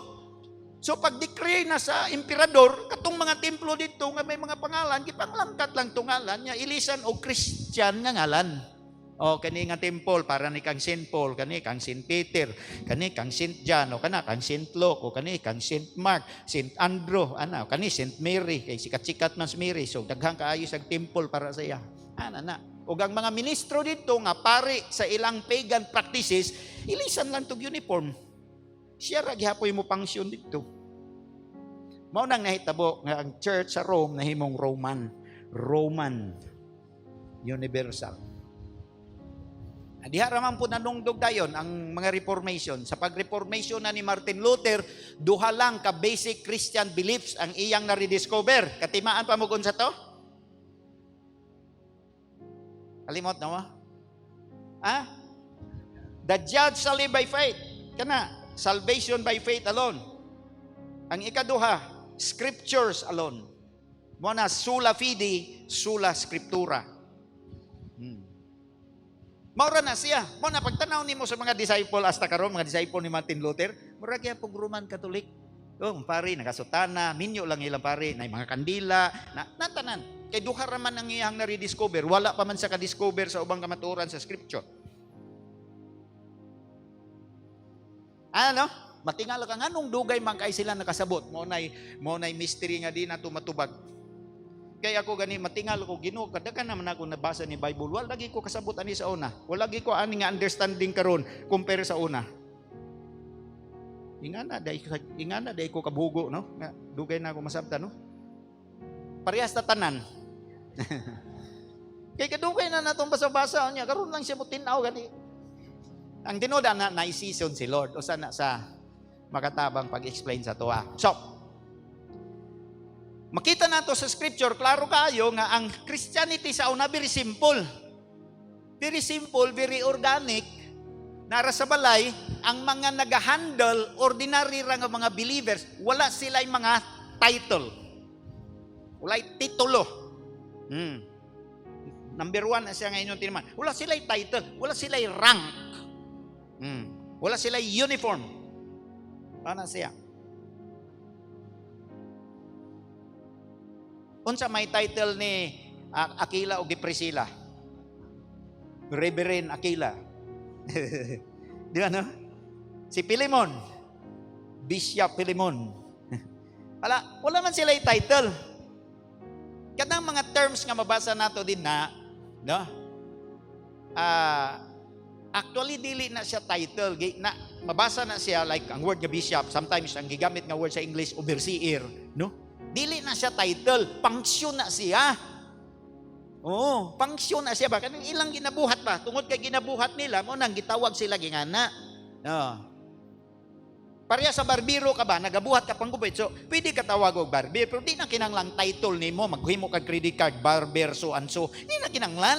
So pag decree na sa emperador, katong mga templo dito nga may mga pangalan, gipanglangkat lang tungalan niya, ilisan o Christian nga ngalan. O kani nga temple para ni kang St. Paul, kani kang St. Peter, kani kang St. John, o kana kang St. Luke, o kani kang St. Mark, St. Andrew, kani St. Mary, kay sikat-sikat man si Mary, so daghang kaayo sa temple para sa iya. Na. O ang mga ministro dito nga pari sa ilang pagan practices, ilisan lang tog uniform. Siya ra gihapoy mo pangsyon dito. Mao nang nahitabo nga ang church sa Rome nahimong Roman Universal. Diha raman po nanungdog dayon ang mga Reformation. Sa pag-Reformation na ni Martin Luther, duha lang ka basic Christian beliefs ang iyang na-rediscover. Katimaan pa mo kung sa to? Kalimot na mo? The judge shall live by faith. Kana, salvation by faith alone. Ang ikaduha, scriptures alone. Muna, sola fide, sola scriptura. Maura na siya. Muna, pagtanaw ni mo sa mga disciple hasta karon, mga disciple ni Martin Luther, mura kaya pag Roman Catholic. Pari, nakasutana, minyo lang ilang pari, na mga kandila, natanan. Kay duha raman ang iyang na-rediscover, wala pa man sa ka-discover sa ubang kamaturan sa scripture. Matingala ka nga nung dugay man kay sila nakasabot. Mo nay mystery nga di na tumatubag. Kaya ako gani matingal ko Ginoo, kadaghan naman ako nabasa ni Bible. Wala lagi ko kasabot ani sa una. Wala lagi ko ani nga understanding karon compare sa una. Ingana day ko kabugo no. Nga dugay na ako masabtan no. Parehas ta tanan. Kay kadugay na natong basa-basa niya karon lang siya mo tin-aw gani. Ang tinoda na naisison si Lord o sana sa makatabang pag-explain sa tuwa. So, makita nato sa scripture, klaro kayo nga ang Christianity sa una very simple. Very simple, very organic. Nara sa balay, ang mga nag-handle, ordinary ra nga mga believers, wala sila'y mga title. Wala'y titulo. Number 1 na siya nga inyong tinaman. Wala sila'y title, wala sila'y rank. Wala sila'y uniform. Paano siya? Unsa may title ni Aquila o Priscilla? Reverend Aquila. Di ba no? Si Philemon. Bishop Philemon. Wala man sila yung title. Kadang mga terms nga mabasa nato din na, no? Actually, dili na siya title. Mabasa na siya, like ang word nga bishop, sometimes ang gigamit nga word sa English, overseer, no? Dili na siya title, function na siya. Function na siya ba? Kanang ilang ginabuhat ba? Tungod kay ginabuhat nila, mo nang gitawag sila gingana. Pareha sa barbero ka ba, nagabuhat ka pang gupit. So, pwede ka tawag og barber, pero di na kinanglang title nimo, maghimo kag credit card, barber, so and so. Di na kinanglan.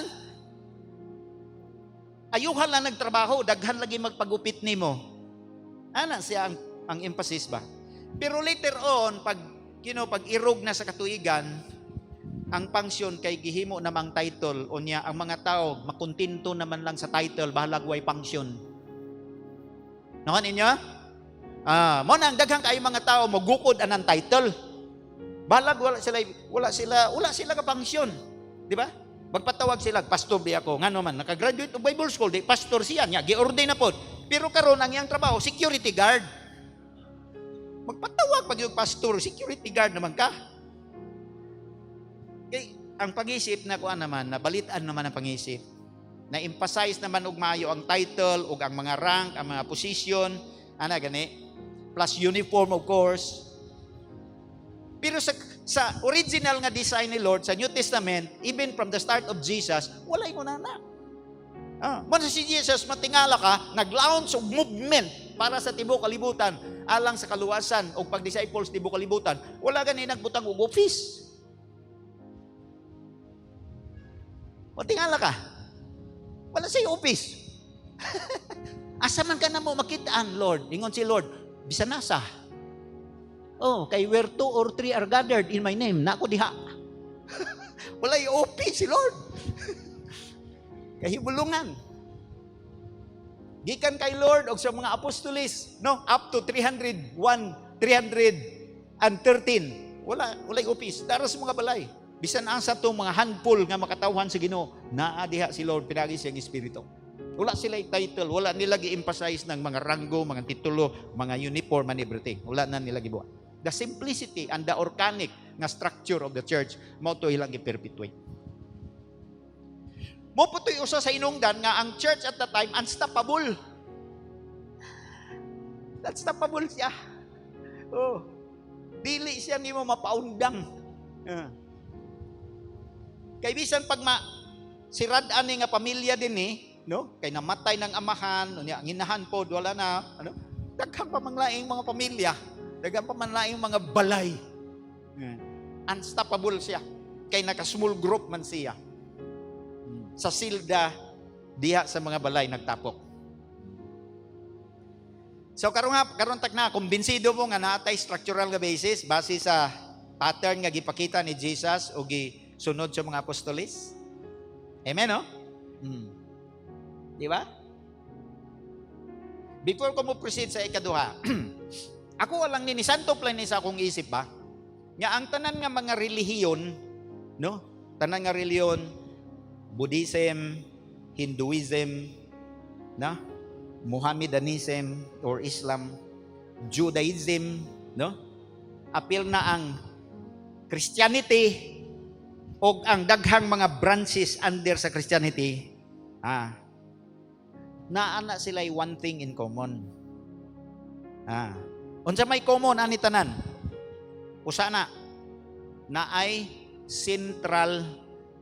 Ayuhan lang nagtrabaho, daghan lagi magpagupit nimo. Ana siya ang emphasis ba? Pero later on, pag irog na sa katuigan, ang pangsyon kay gihimo namang title, o niya, ang mga tao, makuntinto naman lang sa title, bahalag way pangsyon. Nakan ninyo? Mo nang daghang kayo mga tao, magukod anang title. Bahalag wala sila ka pangsyon. Di ba? Magpatawag sila, pastor di ako. Nga naman, nakagraduate of Bible School, di pastor siya, niya, gi-ordain na po. Pero karon ang iyang trabaho, security guard. Magpatawag pag yung pastor, security guard naman ka. Ang pag-isip na kuan naman, nabalitaan naman ang pag-isip. Na-emphasize naman og maayo ang title, og ang mga rank, ang mga position, gani, plus uniform of course. Pero sa original nga design ni Lord, sa New Testament, even from the start of Jesus, walay kunana. Muna si Jesus, matingala ka, nag-launch og movement para sa tibuok kalibutan, alang sa kaluwasan o pag-disciples tibuok kalibutan, wala gani nagbutang og office. Matingala ka, wala siya office. Asa man ka na mo makitaan, Lord? Ingon si Lord, bisan nasa. Kay where 2 or 3 are gathered in my name, na ako diha. Wala yung office si Lord. Kahibulungan. Gikan kay Lord og sa mga apostolis, no, up to 301 313. Walay office. Daras mga balay. Bisan asa to mga handful nga makatawhan sa Ginoo, naa diha si Lord pinagi siyang espiritu. Wala sila title, wala nila gi-emphasize ng mga ranggo, mga titulo, mga uniform and everything. Wala na nila gibuhat. The simplicity and the organic nga structure of the church mao to ilang gi-perpetuate. Mo putoy usa sa inungdan nga ang church at the time unstoppable. Unstoppable siya. Oh. Dili siya nimo mapaundang. Kay bisan pag sirad-an ni nga pamilya din no? Kay namatay ng amahan, unya nginahan pod wala na, ano? Daghang pa manglaing mga pamilya, daghang pa manlaing mga balay. Unstoppable siya. Kay naka-small group man siya. Sa silda diha sa mga balay nagtapok. So karon tak na kumbinsido mo nga naatay structural nga basis base sa pattern nga gipakita ni Jesus o sunod sa mga apostolis. Amen, no? Di ba? Before ko mo proceed sa ikaduha, ako walang ni santo plan sa akong isip ba? Nga ang tanan nga mga relihiyon, no? Tanan nga relihiyon, Buddhism, Hinduism, na? Mohammedanism or Islam, Judaism, no? Apil na ang Christianity o ang daghang mga branches under sa Christianity, naana sila one thing in common. Unsa may common ani tanan? Usa na ay central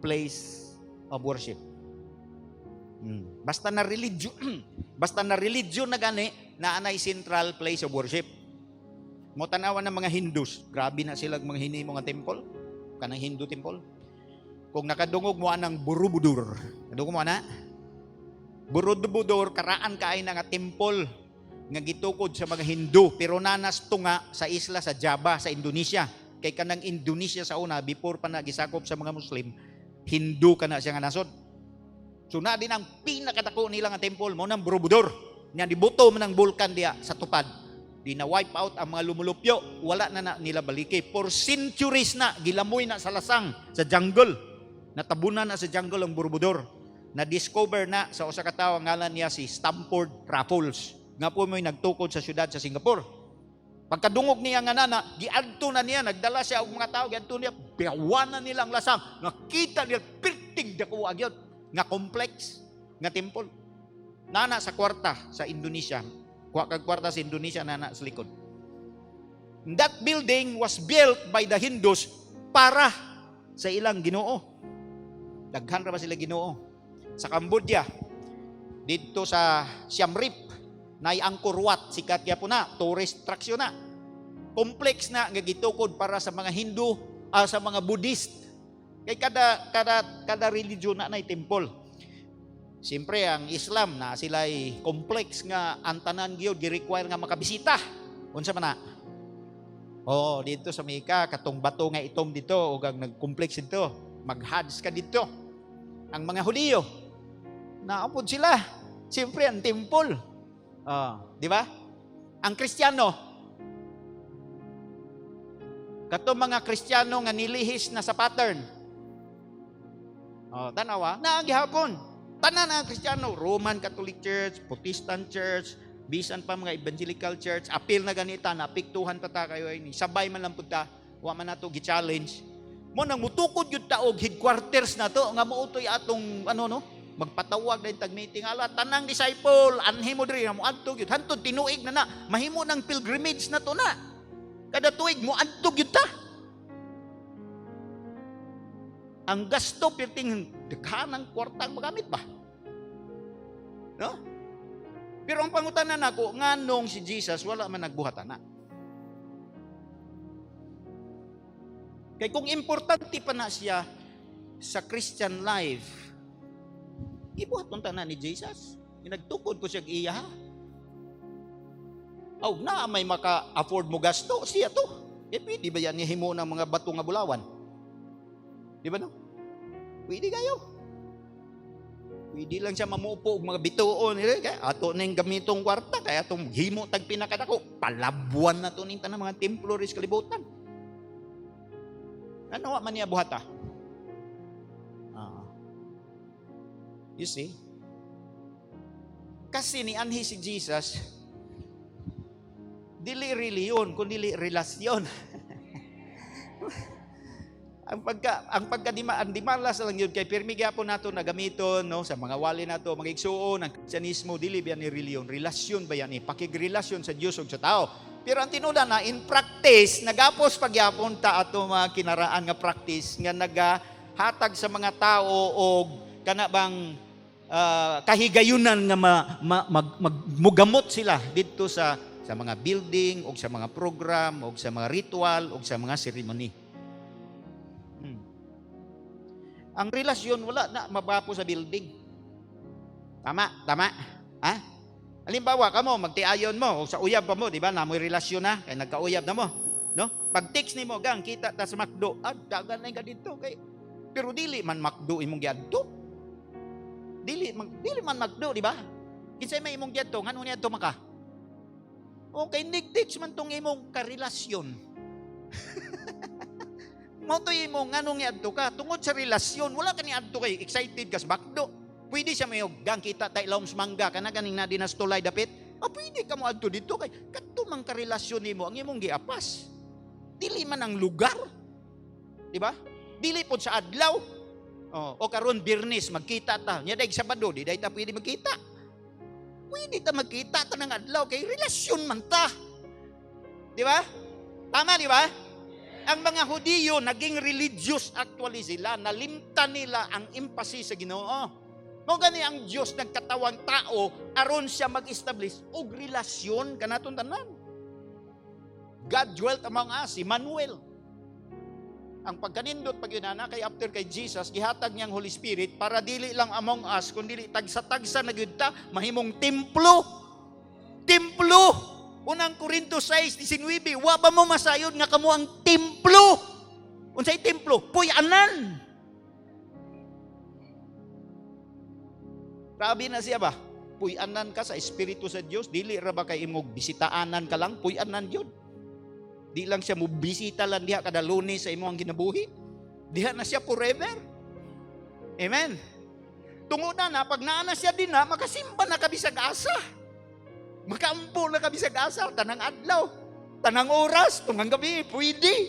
place of worship. Basta na religion na gani, naanay central place of worship. Mo tanawan ng mga Hindus, grabe na sila mga hinimo nga temple, kanang Hindu temple. Kung nakadungog mo anang Borobudur, kadungog mo na? Borobudur, karaan kaay na nga temple nga gitukod sa mga Hindu, pero nanas tunga sa isla sa Java, sa Indonesia. Kay kanang Indonesia sa una, before pa na gisakop sa mga Muslim, Hindu ka na siya nga nasod. So na din ang pinakadako nila nga temple mo ng Borobudur. Nga dibuto man ng bulkan diya sa tupad. Di na wipe out ang mga lumulupyo, wala na nila baliki. For centuries na, gilamoy na sa lasang, sa jungle. Natabunan na sa jungle ang Borobudur. Na-discover na sa usa ka tawo ngalan niya si Stamford Raffles. Nga po mo'y nagtukod sa syudad sa Singapore. Pagkadungog niya nga nana, giadto na niya, nagdala siya og mga tao, giadto niya, biyawanan nila ang lasang. Nakita nila, pirtig dako agyod nga complex, nga temple. Nana sa kwarta sa Indonesia. Kuha kag kwarta sa Indonesia, nana sa likod. That building was built by the Hindus para sa ilang Ginoo. Daghan ra ba sila Ginoo? Sa Cambodia, dito sa Siem Reap, nay Angkor Wat, sikat kaya po na, tourist attraction na. Complex na nga gitukod para sa mga Hindu, sa mga Buddhist. Kay kada religion na nay temple. Siyempre ang Islam na sila'y complex nga antanan gyud gi-require nga makabisita. Unsa man na? Dito sa Mika katong bato nga itom dito ug ang nag-complex dito, mag-hajj ka dito. Ang mga Hudiyo, naapod sila. Siyempre ang temple. Di ba? Ang Kristiyano, katong mga Kristiyano nga nilihis na sa pattern. Tanawa, naagihapon. Tanan ang Kristiyano, Roman Catholic Church, Protestant Church, bisan pa mga Evangelical Church, apil na ganita, napiktuhan pa ta kayo ini. Sabay man lang punta, wa man nato gi-challenge. Mo nang mutukod yun taog headquarters na to, nga muutoy atong magpatawag na yung tag-meeting. Ala, tanang disciple, anhi mo diri, mo adtog yun. Hantod, tinuig na, mahimo ng pilgrimage na to na. Kada tuig mo adtog yun ta. Ang gasto, pirting, daghanang kwartang magamit ba? No? Pero ang pangutanan ako, nga nung si Jesus, wala man nagbuhatan na. Kaya kung importante pa na siya sa Christian life, ibuhat punta na ni Jesus. Nagtukod ko siya iya. Na may maka-afford mo gasto, siya to. Pwede ba yan himo ng mga bato nga bulawan? Di ba no? Pwede kayo. Pwede lang siya mamupo og mga bituon. Kaya ato ning gamitong kwarta, kaya atong himo tag pinakadako. Palabuan na to ning tanang mga templo ris kalibutan. Ano man niya buhata? You see? Kasi ni anhi si Jesus, dili reliyon, kundi relasyon. ang dimalas lang yun kay pirmi gyapon nato na gamiton no sa mga wali nato mga igsuon ang Kristyanismo dili ba ni reliyon, relasyon ba yan ni pakigrelasyon sa Dios ug sa tao. Pero ang tinudan na in practice nagapos pagyapon ta ato mga kinaraan nga practice nga nagahatag sa mga tao og kana bang kahigayunan nga mugamot sila dito sa mga building o sa mga program o sa mga ritual o sa mga ceremony. Ang relasyon wala na mabapo sa building. Tama. Ha? Halimbawa kamo magtiayon mo o sa uyab pa mo, di ba? Namoy relasyon na kay nagkauyab na mo, no? Pag text nimo gang kita ta sa McDo, dagan na ka dito kay pero dili man McDo imong giadto. Dili man McDo, di ba? Kinsay may imong giadto, ngano niya adto maka? Okay, nigtext man tong imong karelasyon. Mo to imong nganong niadto ka tungod sa relasyon, wala ka ni adto kay excited ka sa McDo. Pwede siya may gang kita tay ilawom sa mangga kana ganing na dinastulay dapit. Pwede ka mo adto dito kay kadto man ka relasyon nimo ang imong giapas. Dili man ang lugar. Di ba? Dili pod sa adlaw. O karon Biyernes magkita ta. Nya day Sabado di day ta pwede magkita. Pwede ta magkita ta ng adlaw kay relasyon man ta. Di ba? Tama di ba? Ang mga Hudiyo naging religious actually sila, nalimtan nila ang emphasis sa Ginoo. Mo gani ang Dios nagkatawang tao aron siya mag-establish og relasyon kanaton tanan. God dwelt among us, Emmanuel. Ang pagkanindot pag yunana kay after kay Jesus gihatag niyang Holy Spirit para dili lang among us kundi tagsa-tagsa na gyud ta mahimong templo. Unang Korinto 6:19, wa ba mo masayod nga kamo ang templo? Unsay templo? Puy-anan. Grabe na siya ba? Puy-anan ka sa Espiritu sa Dios, dili ra ba kay imong bisitaanan ka lang? Puy-anan yun. Di lang siya mo bisita lang diha kada Lunes sa imong ginabuhi. Diha na siya forever. Amen. Tungod na pag naa na siya din na makasimba na kabisag asa. Makaampo na kami sa gasar, tanang adlaw, tanang oras, tungang gabi, pwede.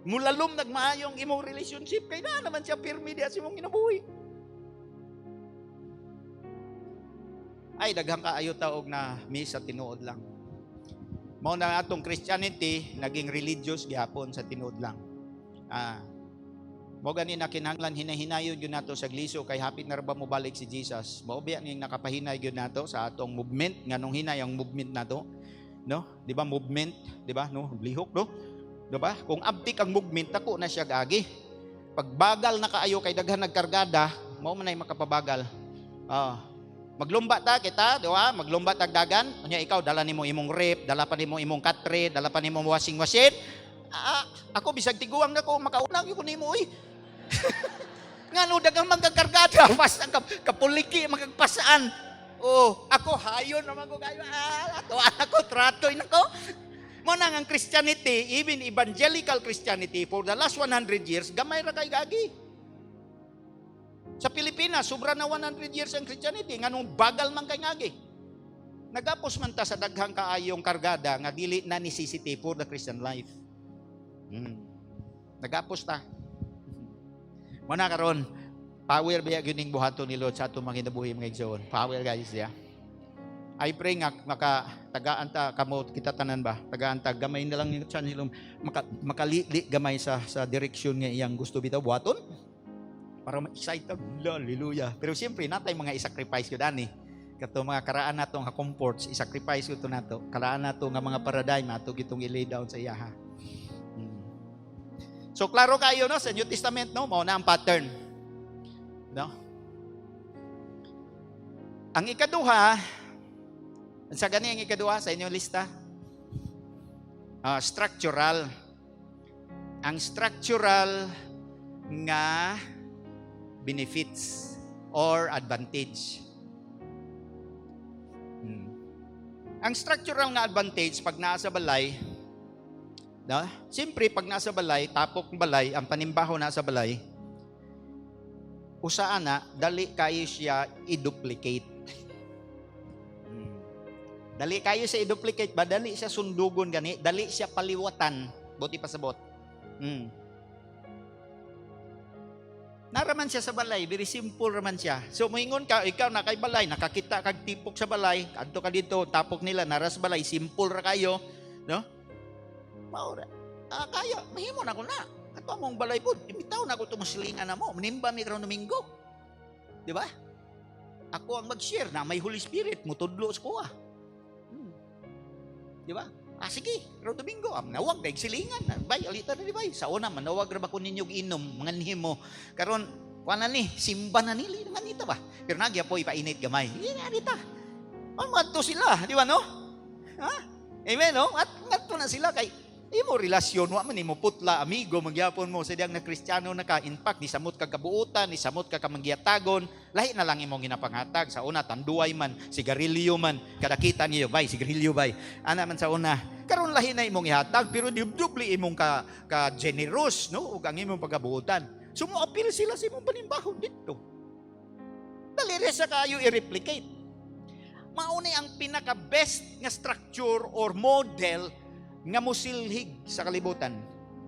Mulalom nagmaayong imong relationship, kaya na naman siya pirmi diya sa imong ginabuhi. Ay, daghang kaayo taog na miss sa tinuod lang. Mao na atong Christianity, naging religious gihapon sa tinuod lang. Mo gani na kinahanglan hinahinayon gyud nato sa gliso kay hapit na ra ba mo balik si Jesus. Mao biya ning nakapahinay gyud nato sa atong movement nganong hinay ang movement nato, no? Di ba movement, di ba? No, lihok no. Di ba? Kung abtik ang movement ako na siya gagi. Pag bagal na kaayo kay daghan nagkargada, mao man ay makapabagal. Maglumba ta kita, di ba? Maglumba tag dagan. Unya ikaw dala nimo imong rep, dala pa nimo imong katre, dala pa nimo washing machine. Ako bisag tiguang na ko makaunang ko nimo oy. Ngano dagang magkakargada pas ang kapuliki magagpasaan. Ako hayon naman ko kayo. Ako tratoy nako. Mo nang ang Christianity, even evangelical Christianity for the last 100 years gamay ra kay gagi. Sa Pilipinas sobra na 100 years ang Christianity nganong bagal man kay ngagi. Nagapos man ta sa daghang kaayong kargada nga dili na necessity for the Christian life. Nagapos ta. Muna karon, power ba yung buhato ni Lord sa atong mga kinabuhi mga igsoon? Power guys, yeah. I pray nga tagaan ta kamo kita tanan ba? Tagaan ta gamay na lang yung channel makalili gamay sa direksyon nga iyang gusto bitaw buhaton. Para ma-excited, hallelujah. Pero siyempre natay mga i-sacrifice yun ani. Kato mga karaan nato nga comforts, i-sacrifice ito nato. Karaan nato nga mga paradigm nato gitong i-lay down sa iyaha. So klaro kayo no sa New Testament no, mao na ang pattern. No? Ang ikaduha, sa gani ang ikaduha sa inyong lista? Structural. Ang structural nga benefits. or advantage. Ang structural nga advantage pag nasa balay, siyempre pag nasa balay, tapok ng balay, ang panimbaho nasa balay, usaan na, dali kayo siya i-duplicate. Dali kayo siya i-duplicate ba? Dali siya sundugon gani, dali siya paliwatan, buti pasabot. Naraman siya sa balay, very simple raman siya. So moingon ka, ikaw na kay balay, nakakita kag tipok sa balay, adto ka dito, tapok nila naras balay, simple ra kayo, no? Maura. Kaya, mahimo na ko na. Ato among balay pod, imitaw na ko tumusilingan na mo, manimba mi karon Domingo. Di ba? Ako ang mag-share na may Holy Spirit, mutudlo sa kuha. Di ba? Sige, karon Domingo, nawag na silingan. Bay, alita na di bay. Sa una, manawag ra ba ko ninyong inom, mga nimo. Karon, kuana ni, simba na nili, manita ba? Pero nagya po, ipainit gamay. Hindi na, dita. Mato sila, di ba no? Ha? Amen, no? At ngato na sila kay imo relasyon wa man imo putla amigo magyapon mo sa diyang na Kristiyano na ka, in fact ni samot ka kabuutan, ni samot ka kamangyatagon, lahi na lang imong ginapanghatag. Sa una tanduay man, sigarilyo man, kada kita niyo bay sigarilyo bay ana man sa una, karon lahi na imong ihatag, pero dubli imong ka generous, no, ug ang imong pagabuutan. So mo appeal sila sa imong panimbahon dito, dali ra sa kayo i-replicate. Mauni ang pinaka best nga structure or model nga musilhig sa kalibutan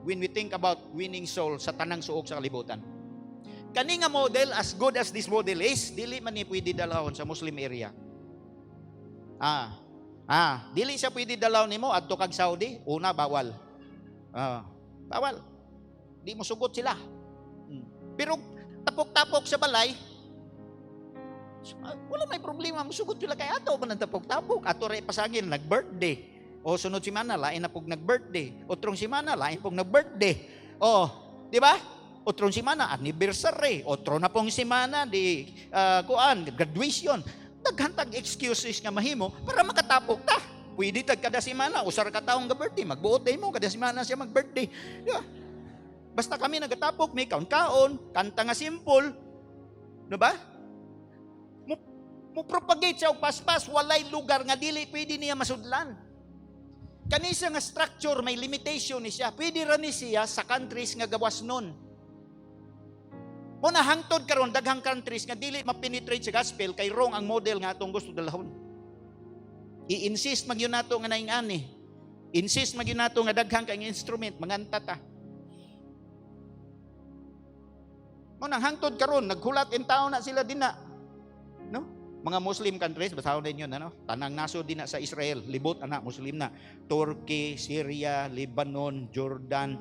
when we think about winning soul sa tanang suok sa kalibutan. Kani nga model, as good as this model is, dili man ni pwede dalawon sa Muslim area. Dili siya pwede dalawon nimo adto kag Saudi, una bawal. Bawal. Di mo sugot sila. Pero tapok-tapok sa balay, wala may problema, musugot sila kay ato man ang tapok-tapok. Ato ray pasangil nag-birthday. O sunod simana, lain na pog nag-birthday. Otrong simana, lain pog nag-birthday. O, di ba? Otrong simana, anniversary. Otro na pong simana, graduation. Daghantag excuses nga mahimo para makatapok ta. Pwede tag kada simana, usar ka taong ga-birthday, magbuot mo, kada simana siya mag-birthday. Di ba? Basta kami nagatapok, may kaon-kaon, kanta nga simple. Di ba? Mo propagate siya og paspas, walay lugar nga dili pwede niya masudlan. Kanisa nga structure may limitation ni siya. Pwede ra ni siya sa countries nga gawas nun. Muna hangtod karon daghang countries nga dili ma-penetrate sa gospel kay wrong ang model nga atong gusto dalahon. I-insist magyud nato nga naing-ani. Insist magyud nato nga daghang kang instrument manganta ta. Muna hangtod karon naghulat in taon na sila dinna. No? Mga Muslim countries, basahon din yun, tanang naso din na sa Israel, libot anak, Muslim na. Turkey, Syria, Lebanon, Jordan,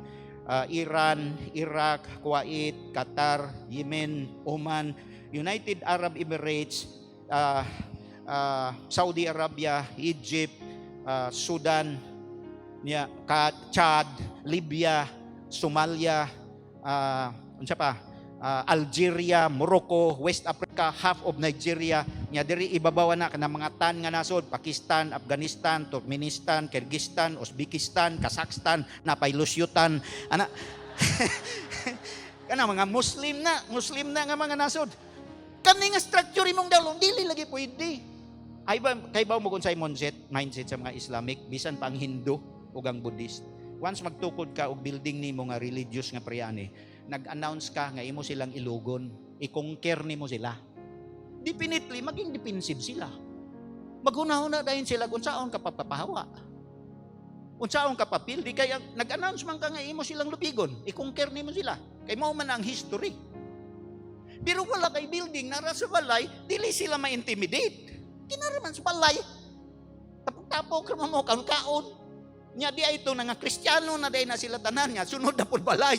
Iran, Iraq, Kuwait, Qatar, Yemen, Oman, United Arab Emirates, Saudi Arabia, Egypt, Sudan, Chad, Libya, Somalia, Algeria, Morocco, West Africa, half of Nigeria, nya diri ibabaw na kanang mga tan nga nasod, Pakistan, Afghanistan, Turkmenistan, Kyrgyzstan, Uzbekistan, Kazakhstan, napaylusyutan, ana kana mga Muslim na nga mga nasod. Kani nga structure imong dalong dili lagi pwede. Ay ba kay ba mo kun sa mindset sa mga Islamic, bisan pang Hindu ug ang Buddhist. Once magtukod ka og building nimo nga religious nga priyane, nag-announce ka nga imo silang ilugon, i-conquer nimo sila. Definitely maging defensive sila. Maghunahuna dayon sila kung saan ka papahawa. Kung saan ka papildi kaya nag-announce man ka nga imo silang lupigon, i-conquer nimo sila. Kay mao man ang history. Pero wala kay building nara sa balay, dili sila ma-intimidate. Kinaraman sa balay. Tapok-tapok ra mo kaon. Nya di ay ito nga Kristiyano na day na sila tanan niya, sunod na pod balay.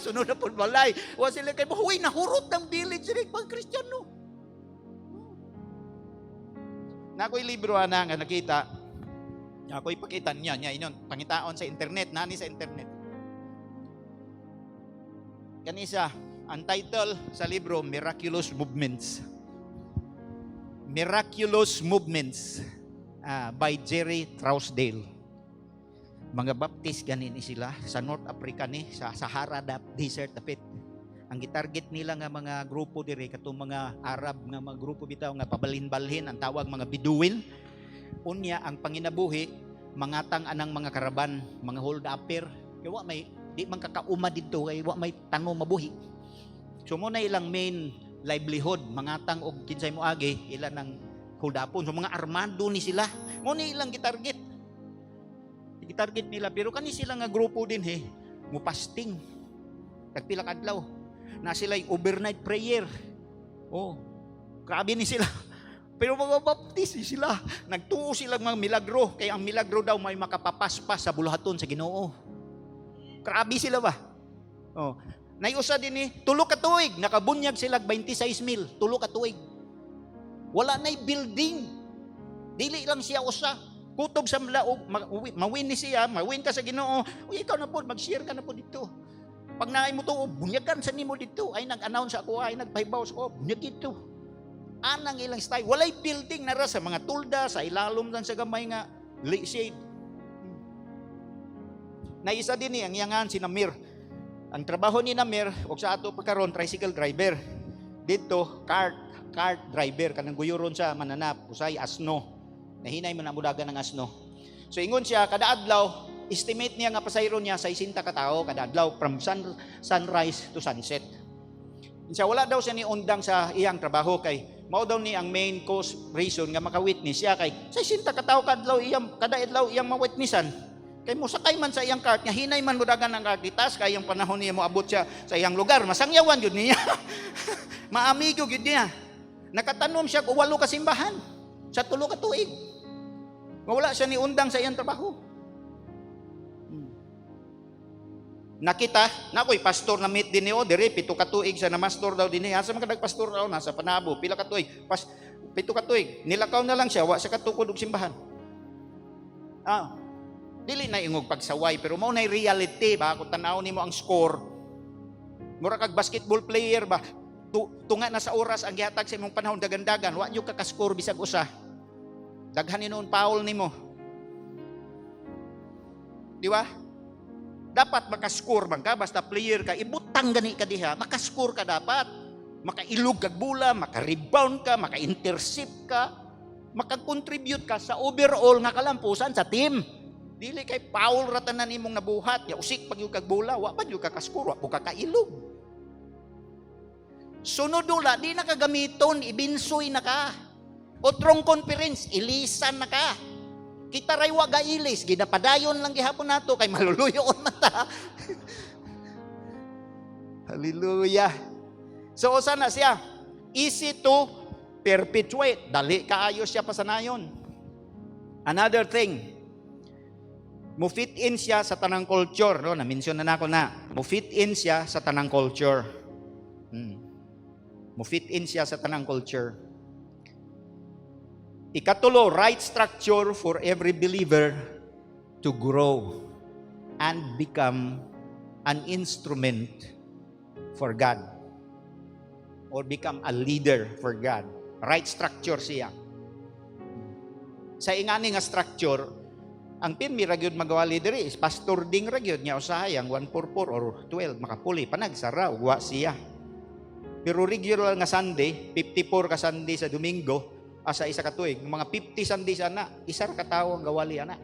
Wa sila kay buhay na hurot ng village rin pag Kristiyano. Na ako'y libro na nga nakita, ako'y pakitan niya inon, pangitaon sa internet, nani sa internet. Kanisa, ang title sa libro, Miraculous Movements. Miraculous Movements by Jerry Trousdale. Mga Baptist ganin sila sa North Africa ni sa Sahara Desert tapit. Ang gitarget nila nga mga grupo diri katong mga Arab nga mga grupo bitaw nga pabalhin-balhin ang tawag mga Biduin. Unya ang panginabuhi mangatang anang mga karaban, mga hold upper. Kaya wa may di man kakauma dito kay wa may tanom mabuhi. So mo na ilang main livelihood, mangatang og kinsay mo agi ilan ang hold upon. So mga armado ni sila. Mo ni ilang gitarget. Gitarget nila pero kani sila nga grupo din mo fasting. Tagpila ka adlaw. Na sila'y overnight prayer. Oh, grabe ni sila. Pero mababaptis sila. Nagtuo sila mga milagro. Kaya ang milagro daw may makapapaspas sa bulahaton sa Ginoo. Grabe sila ba? Oh. Naiusa din tulo ka tuig. Nakabunyag sila 26,000. Tulo ka tuig. Wala na'y building. Dili lang siya usa. Kutob sa mlaog. Mawin ni siya. Mawin ka sa Ginoo. Uy, ikaw na po. Mag-share ka na po dito. Pag naay mo to, bunyagan sa nimo dito. Ay nag-announce ako, ay nagpahibaw sa bunyag dito. Anang ilang style. Walay building na sa mga tulda, sa ilalom lang sa gamay nga shade. Naisa din ang yangan si Namir. Ang trabaho ni Namir, o sa ato pagkaroon, tricycle driver. Dito, cart driver. Kanang guyuron sa mananap, usay asno. Nahinay mo na mudagan ng asno. So ingon siya, kada adlaw, estimate niya nga pasayro niya sa 60 ka tao kada adlaw from sunrise to sunset. Siya wala daw siya ni undang sa iyang trabaho kay mao daw ni ang main cause reason nga maka-witness siya kay sa 60 ka tao kada adlaw iyang ma-witnessan. Kay mo sakay man sa iyang cart nga hinay man mudagan ang cart ditas kay ang panahon niya mo abot siya sa iyang lugar masangyawan gyud niya. Maamigo gyud niya. Nakatanom siya og 8 ka simbahan sa 3 ka tuig. Wala siya ni undang sa iyang trabaho. Nakita, nakoy pastor na meet din niyo, dire 7 ka tuig sa namastor daw din niya. Asa man kadag pastor daw nasa Panabo, pila ka tuig. 7 ka tuig. Nilakaw na lang siya, wa siya katukod og simbahan. Dili na ingog pagsaway pero mao nay reality ba kung tanaw nimo ang score. Mura kag basketball player ba, tunga na sa oras ang gihatag sa imong panahon dagan-dagan, wa jud ka ka-score bisag usa. Daghan ni noon foul nimo. Di ba? Dapat makascore man ka, basta player ka, ibutang gani ka diha, makascore ka dapat. Makailog kag bola, maka-rebound ka, maka-intercept ka, maka-contribute ka sa overall nga kalampusan sa team. Dili kay foul ratanan imong nabuhat, ya usik pag yung kag bola, wa pa yung kakascore, wa po kakailog. Sunod dula, di na kagamiton, ibinsoy na ka. Otrong conference, ilisan na ka. Kita ray wa gailis, ginapadayon lang gihapon nato kay maluluyon na ta. Hallelujah. So usa na siya, easy to perpetuate. Dali kaayo siya pasanayon. Another thing, mo fit in siya sa tanang culture, no? Na-mention na nako na. Mo fit in siya sa tanang culture. Mo fit in siya sa tanang culture. Ikatulo, right structure for every believer to grow and become an instrument for God or become a leader for God. Right structure siya. Sa ingani nga structure, ang pinmi ragyod magawa leader is pastor ding ragyod niya usahayang 144 or 12 makapuli panag sara wa siya. Pero regular nga Sunday, 54 ka Sunday sa Domingo, asa isa ka tuig, mga 50 Sunday sana, isa ka tawo ang gawali ana.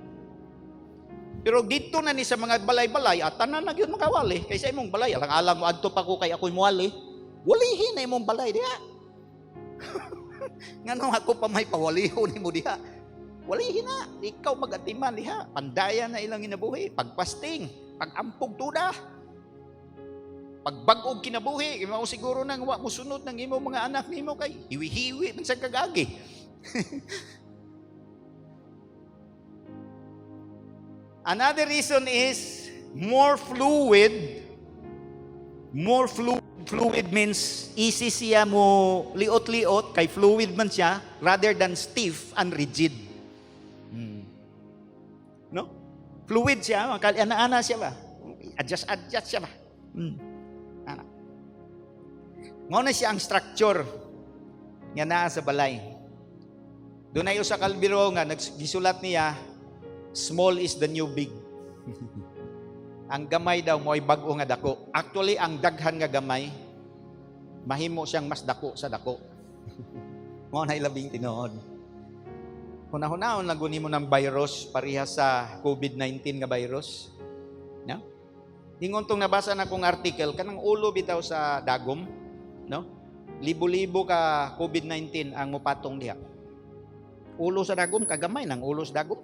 Pero dito na ni sa mga balay-balay, tanan na gyud makawali kaysa imong balay, alang-alang mo adto pa ko kay ako'y muwali. Walihin na imong balay diha. Nganong ako pa may pawalihon nimo diha. Walihin na, ikaw magatiman diha. Pandayan na ilang inabuhi, pagpasting, pagampog tuda. Pagbag-og kinabuhi, mao siguro nang wa mo sunod ng imo mga anak nimo kay hiwi-hiwi man sa kagagi. Another reason is more fluid means easy siya mo liot-liot kay fluid man siya rather than stiff and rigid. No? Fluid siya, ana-ana siya ba? Adjust siya ba? Mao na siya ang structure nga naa sa balay. Doon ay usa ka libro nga nagisulat niya, small is the new big. Ang gamay daw mo'y bag-o nga dako. Actually, ang daghan nga gamay mahimo siyang mas dako sa dako. Mo na ilabing tinuod. Hunahunahon lang guni mo ng virus pareha sa COVID-19 nga virus. No? Ingon tong nabasa na kong article kanang ulo bitaw sa dagom, no? Libo-libo ka COVID-19 ang mupatong diha. Ulo sa dagom kagamay nang ulo sa dagom.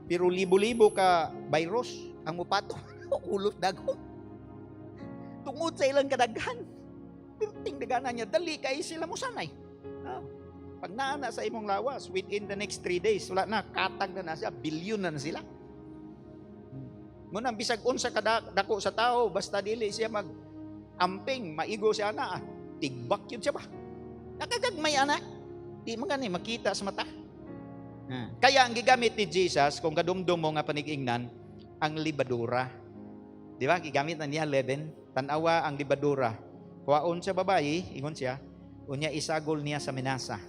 Pero libo-libo ka virus ang mupatong ulo sa dagom. Tungod sa ilang kadaghan. Pero tingdaganan niya dali kay sila mo sanay. Pag naana sa imong lawas, within the next 3 days, wala na, katag na siya, bilyon na sila. Ngunang bisag unsa kadako sa tao, basta dili siya mag-amping, maigo siya na, tigbak yun siya ba? Nakagagmay anak, di man gani makita sa mata. Kaya ang gigamit ni Jesus, kung kadumdum mo nga panigingnan, ang libadura. Di ba? Gigamit na niya 11, tanawa ang libadura. Kuwaon sa babae, ingon siya, unya isagol niya sa minasa.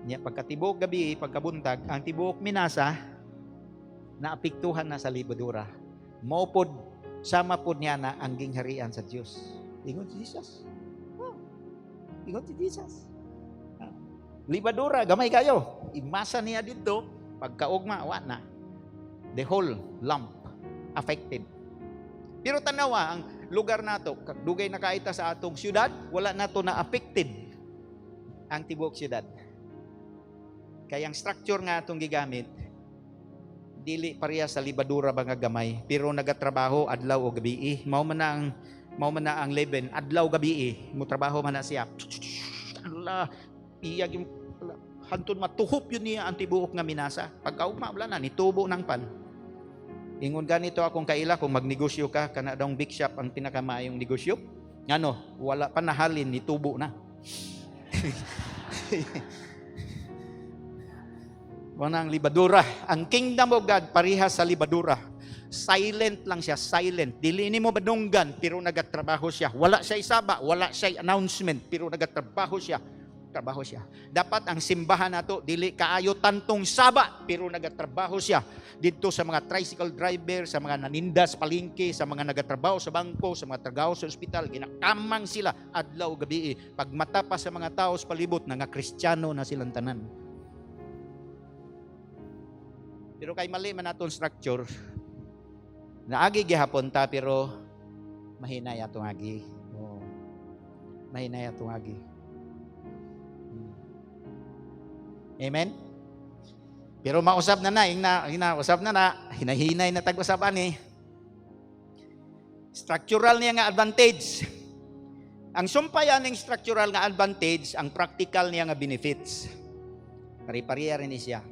Niya pagkatibok gabi, pagkabuntag, ang tibok minasa naapektuhan na sa libadura. Maupod sama pod niya na ang gingharian sa Dios. Ingon si Jesus. Ingon si Jesus. Libadura gamay kayo. Imasa niya dito, pagkaugma wa na. The whole lump affected. Pero tanawa ang lugar nato, dugay na kaita sa atong syudad, wala nato na affected ang tibok syudad. Kaya ang structure nga atong gigamit, dili pareha sa libadura ba nga gamay, pero nagatrabaho adlaw o gabi. Mao man na ang leaven, adlaw gabi mo trabaho man na siya. Allah, iyag yung hantod matuhop yun niya ang tibuok nga minasa. Pagkaugma wala na nitubo ng pan. Ingon ganito akong kaila kung magnegosyo ka kana daw big shop ang pinakamayong negosyo. Ngano, wala pa nahalin nitubo na. Wanang libadura. Ang kingdom of God parehas sa libadura. Silent lang siya, silent. Dili ni mo badunggan pero nagatrabaho siya. Wala siya isaba, wala siya announcement pero nagatrabaho siya. Trabaho siya. Dapat ang simbahan nato dili kaayo tantong saba pero nagatrabaho siya. Dito sa mga tricycle driver, sa mga naninda sa palengke, sa mga nagatrabaho sa bangko, sa mga tragaho sa ospital, ginakamang sila adlaw gabi. Pag mata pa sa mga tao sa palibot nga Kristiyano na silang tanan. Pero kay mali man naton structure. Naagi gihapon ta pero mahinay atong agi. Oh. Mahinay atong agi. Amen. Pero mausap na usap na hinahinay na tag-usapan ni. Structural niya nga advantage. Ang sumpayan ng structural nga advantage, ang practical niya nga benefits. Pari-pariya rin siya.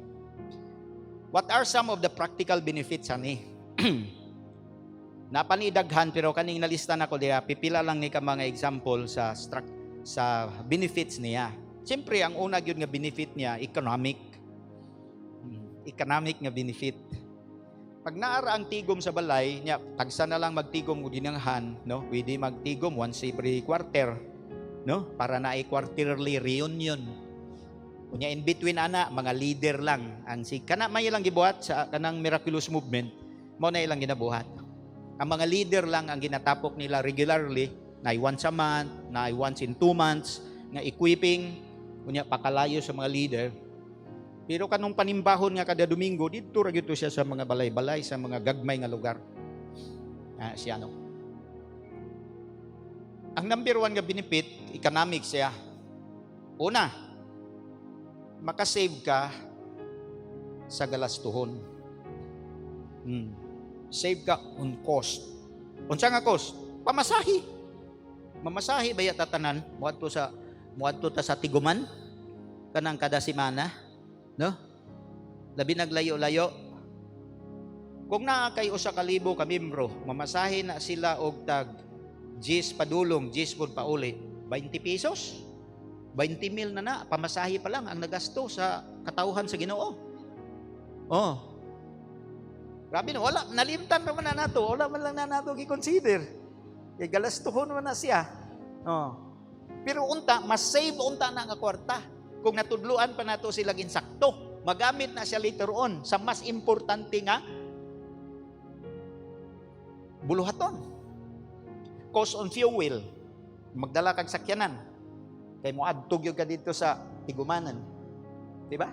What are some of the practical benefits ani? Napanidaghan pero kaning nalista na ko diya, pipila lang ni ka mga example sa benefits niya. Siyempre ang una gyud nga benefit niya economic nga benefit. Pag naara ang tigom sa balay, niya tagsa na lang magtigom og ginanghan, no? Pwede magtigom once every quarter, no? Para na ay quarterly reunion. Kunya in between ana mga leader lang ang kana may ilang gibuhat sa kanang miraculous movement mo na ilang ginabuhat. Ang mga leader lang ang ginatapok nila regularly na once a month, na once in 2 months nga equipping kunya pakalayo sa mga leader. Pero kanong panimbahon nga kada Domingo didto ra gyud siya sa mga balay-balay sa mga gagmay nga lugar. Siya no. Ang number 1 nga benefit economic siya. Una, makasave ka sa galastuhon. Save ka on cost. Unsa nga cost? Pamasahe. Mamasahe baya tatanan muadto ta sa tiguman kanang kada semana, no? Labi naglayo-layo. Kung naa kay usa ka libo ka membro, mamasahe na sila og tag 10 padulong, 10 pud pauli, 20 pesos. 20,000 na pamasahe pa lang ang nagasto sa katauhan sa Ginoo. Oh. Grabe no, wala nalimtan pa man na nato, wala man lang na nato gi-consider. Kay galastuhon man na siya. Oh. Pero unta mas save unta na nga kwarta. Kung natudluan pa nato sila insakto, magamit na siya later on sa mas importante nga buluhaton. Cost on fuel. magdala kag sakyanan. Kay mo adtog gyud ka dito sa Tigumanan. Di ba?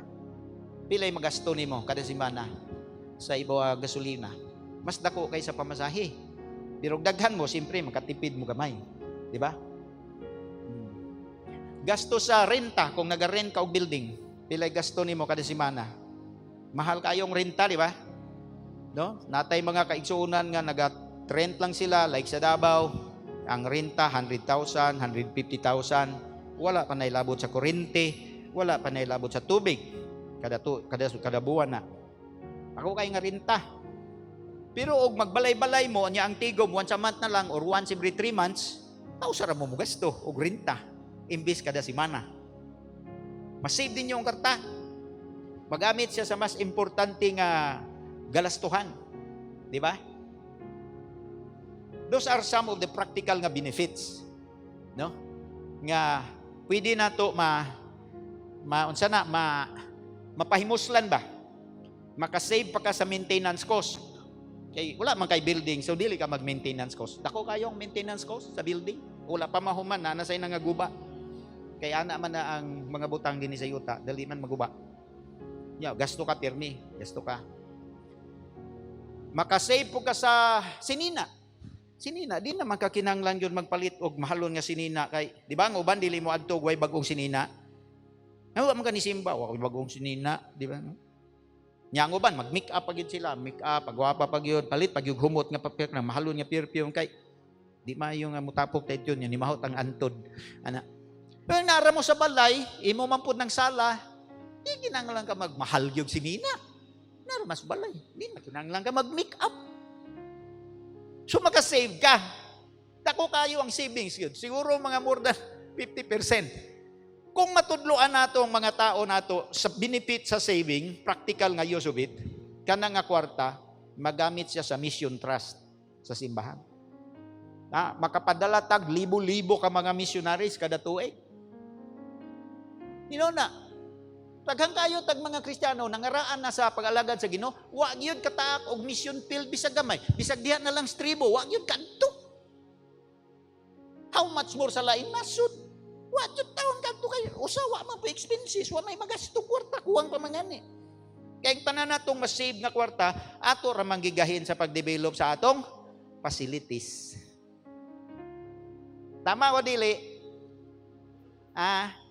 Pilay magasto nimo kada semana sa ibaw gasolina. Mas dako kay sa pamasahe. Pero daghan mo, siyempre makatipid mo gamay. Di ba? Gasto sa renta, kung nag-rent ka og building, pilay gasto nimo kada semana. Mahal kayong renta, di ba? No? Natay mga kaigsuunan nga nag-rent lang sila, like sa Davao, ang renta 100,000, 150,000, wala pa nailabot sa kuryente, wala pa nailabot sa tubig. Kada buwan na. Ako kay nga renta. Pero og magbalay-balay mo nya ang tigom once a month na lang or once every 3 months, tausa ra mo gasto og renta imbis kada semana. Masave din yung karta. Magamit siya sa mas importante nga galastuhan. Di ba? Those are some of the practical nga benefits. No? Nga pwede na to mapahimuslan ba? Makasave pa ka sa maintenance cost. Kay wala man kay building, so dili ka mag-maintenance cost. Dako kayong maintenance cost sa building. Wala pa mahuman na nasay nga guba. Kay ana man na ang mga butang dinhi sa yuta, dali man maguba. Gasto ka pirmi, gasto ka. Makasave po ka sa sinina. Sinina, di na makakinanglan yun magpalit og mahalon nga sinina kay, di ba ang uban dili mo adto way bagong sinina. Wa man ka ni simba, wa bagong sinina, di ba? Nya ang uban mag-make up pagid sila, make up, pagwapa pagyud, palit pagyud humot nga papel na mahalon nga perfume kay di maayo nga mutapok tayo yun, ni mahot ang antod. Ana. Pero nara mo sa balay, imo man pud ng sala, di kinanglan ka magmahal gyud sinina. Nara mas balay, di na kinanglan ka mag-make up. So makasave ka. Dako kayo ang savings yun. Siguro mga more than 50%. Kung matudloan nato ang mga tao nato sa benefit sa saving, practical nga use of it, kana nga kwarta, magamit siya sa mission trust sa simbahan. Makapadala tag libo-libo ka mga missionaries kada tuig. Na, taghang kayo tag mga Kristiyano nangaraan na sa pag-alagad sa Ginoo, wa gyud kataak og mission field bisag gamay, bisag diha na lang stribo, wa gyud kadto. How much more sa lain nasud? Wa jud taon kadto kay usawa man po expenses, wa may magasto kwarta kuwang pa mangani. Kay tanan natong ma-save nga kwarta ato ra manggigahin sa pag-develop sa atong facilities. Tama o dili? Tama.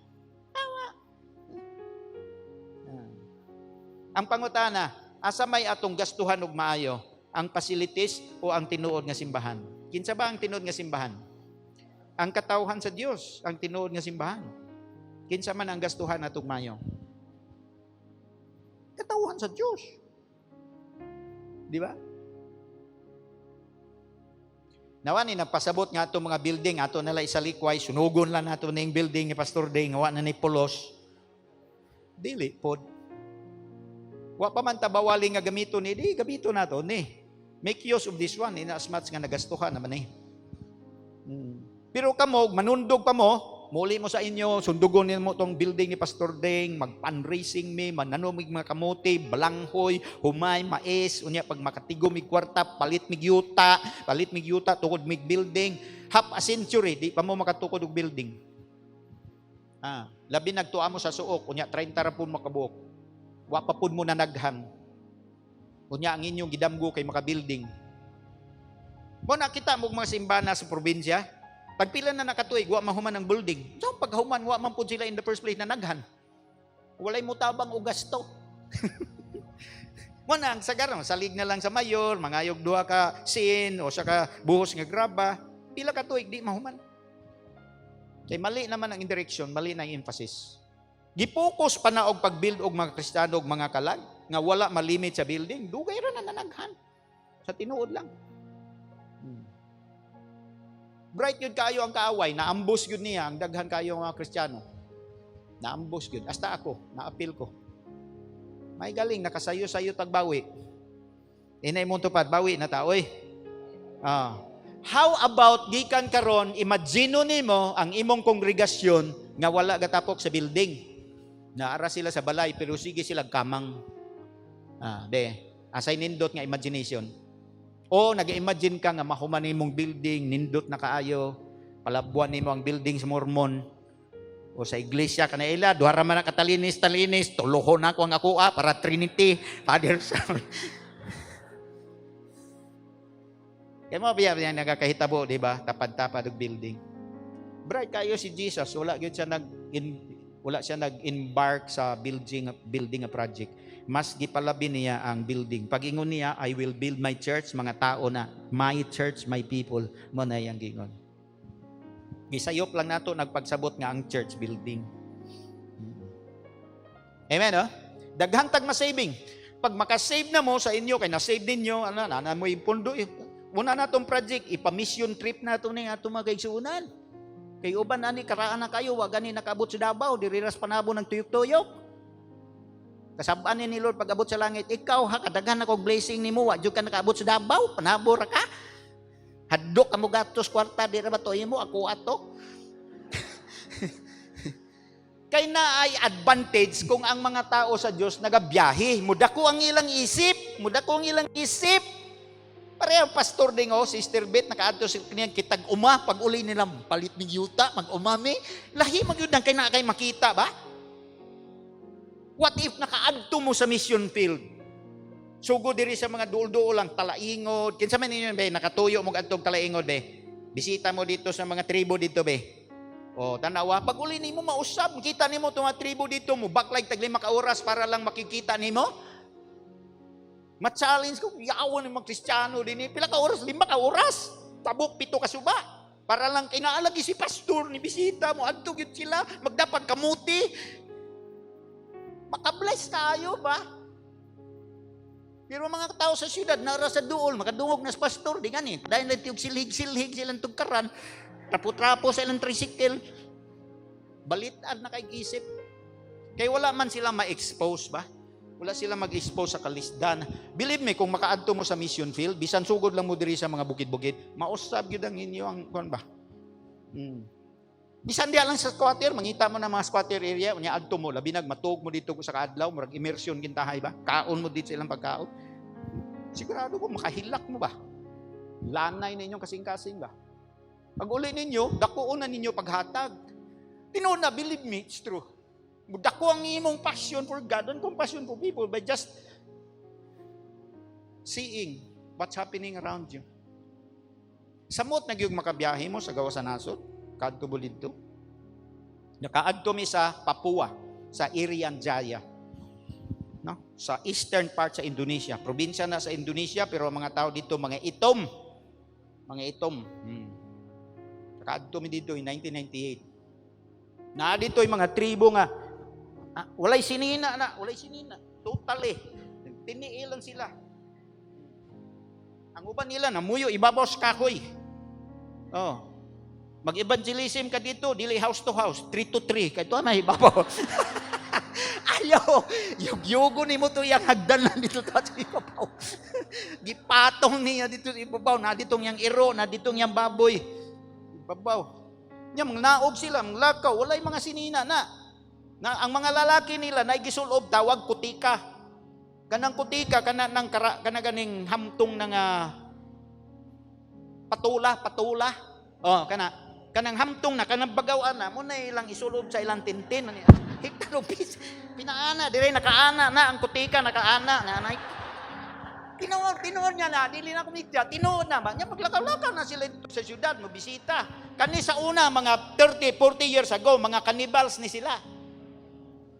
Ang pangutana, asa may atong gastuhan og maayo, ang facilities o ang tinuod nga simbahan? Kinsa ba ang tinuod nga simbahan? Ang katawhan sa Dios, ang tinuod nga simbahan. Kinsa man ang gastuhan atong maayo? Katawhan sa Dios. Di ba? Nawa ni nagpasabot nga ato mga building, ato nala isalikway, sunugon lang nato ning building ni Pastor Day, nga wa na ni pulos. Dili pod. Wa pa man tabawali nga gamito ni, di gamito nato ni. Make use of this one in as much nga nagastuhan naman eh. Pero kamo, manundog pa mo, muli mo sa inyo, sundugon mo tong building ni Pastor Deng, mag-fundraising mi, mananumig mga kamote, balanghoy, humay, mais, unya pag makatigo mig kwarta, palit mig yuta, tukod mig building, half a century, di pa mo makatukod og building. Labi nagtuwa mo sa suok, unya 30 ra pud makabuok. Wa pa pud mo nanaghan. Unya ang inyong gidamgo kay maka-building. Mo nakita mo mga simbana sa probinsya, pagpila na nakatuig, wa mahuman ang building. So, paghuman, wa man po sila in the first place na naghan. Walay mutabang o gasto. Muna, ang sagar, salig na lang sa mayor, mangayog duha ka sin, o saka buhos nga graba, pila katuig, di mahuman. Kaya mali naman ang indireksyon, mali na ang emphasis. Gipokus pa na og pag-build og mga Kristiyano og mga kalag, nga wala malimit sa building, dugay ra na nanaghan. Sa tinuod lang. Bright yun kayo ang kaaway, naambos yun niya, ang daghan kayo mga Kristiyano. Naambos yun. Hasta ako, naapil ko. May galing, nakasayo-sayo tagbawi. Inay mong tupad, bawi na taoy. How about, gikan karon, imagino nimo ang imong kongregasyon nga wala gatapok sa building. Naara sila sa balay, pero sige sila kamang. Asay nindot nga imagination. O nag-imagine ka nga mahuman imong building, nindot na kaayo, palabuan nimo ang building sa Mormon o sa iglesia kanila, duha ra man katalinis, tulohon ako ang ako para Trinity, Father, Son. Kaya mo biya nagakahitabo, di ba? Tapad-tapad og building. Bright kayo si Jesus, wala siya nag-embark sa building a project. Mas gipalabi niya ang building. Pag ingon niya, I will build my church, mga tao na, my church, my people, mo na yang gingon. Gisayop lang nato nagpagsabot nga ang church building. Amen, no? Daghang tag masaving. Pag makasave na mo sa inyo, kay na-save ninyo, na mo ipundo, una na itong project, ipa-mission trip na ito ni ato mga kaigsuunan. Kay uban ani karaan na kayo, wag gani nakabot sa Davao, diriras panabo ng tuyok-tuyok. Kasabaan ni Lord pag abot sa langit, ikaw ha, kadaghan akong blessing ni mo, wadyo ka nakaabot sa Davao, panabor ka. Hadok ka mo gatos kwarta, di ra ba to mo, ako ato. Kay na ay advantage kung ang mga tao sa Diyos nagabiyahe. Mudako ang ilang isip. Parehong pastor din Sister Beth, nakaadto sa kaniyang kitag uma, pag uli nila palit ng yuta, mag-umami, lahi magyudang kay na kay makita ba? What if nakaadto mo sa mission field? Sugo diri sa mga duol-duol lang, talaingod. Kinsa man ninyo, be, nakatuyo mo adtong talaingod, be. Bisita mo dito sa mga tribo dito, be. O, tanawa, pag uli nimo mausap, makita nimo itong mga tribo dito mo, backlight tag 5 ka oras para lang makikita nimo. Ma-challenge ko, yawan ng mga Kristiyano din, pila ka oras, 5 ka oras. Tabok 7 ka suba. Para lang kinaalagi si pastor ni bisita mo, adto gyud sila, magdapat kamuti. Makabless tayo ba? Pero mga tao sa siyudad, nara sa duol, makadungog na sa pastor, di gani. Dahil nagtiyog silhig silang tugkaran, trapo-trapo sa ilang tricycle, balitan na kay gisip. Kaya wala man sila ma-expose ba? Wala sila mag-expose sa kalisdan. Believe me, kung makaadto mo sa mission field, bisan sugod lang mo diri sa mga bukid-bukid, mausab yun ang inyo ang kuan ba? Bisan diya lang sa squatter, mangita mo na mga squatter area, unya adto mo, labi matug mo dito sa kaadlaw, murag immersion kintahay ba? Kaon mo dito sa ilang pagkaon. Sigurado ko makahilak mo ba? Lanay na inyong kasing-kasing ba? Pag uli ninyo, dakuon na ninyo paghatag. Tinuod na, believe me, it's true. Dako ang imong passion for God and compassion for people by just seeing what's happening around you. Samot na gyud makabiyahe mo sa gawa sa nasod. Kadto bulidto. Nakaadto mi sa Papua, sa Irian Jaya. No? Sa eastern part sa Indonesia. Probinsya na sa Indonesia pero mga tao dito mga itom. Nakaadto mi dito in 1998. Na dito yung mga tribo nga walay sinina. Totally. Tiniil lang sila. Ang uban nila namuyo ibabaw sa kahoy. Oh. Mag-evangelism ka dito, dili house to house, 3 to 3. Kaya ito na ibabaw. Ayaw, yugo ni mo ito yung hagdan lang dito sa ibabaw. Gipatong niya dito sa ibabaw, na ditong yung iro, na ditong yung baboy. Ibabaw. Yan, naog sila, lakaw, walay mga sinina na. Ang mga lalaki nila, naigisulob, tawag kutika. Kanang kutika, ganing hamtong ng patula. Oh, kanang hamtong na, kanang bagawaan na, muna ilang isulob sa ilang tintin. Hektarobis, pinaana, dire nakaana na, ang kutika nakaana, nanay. Tinuod niya na, dili na kumidya, tinuod na ba? Niya maglakaw-lakaw na sila dito sa syudad, mabisita. Kani sa una, mga 30, 40 years ago, mga cannibals ni sila.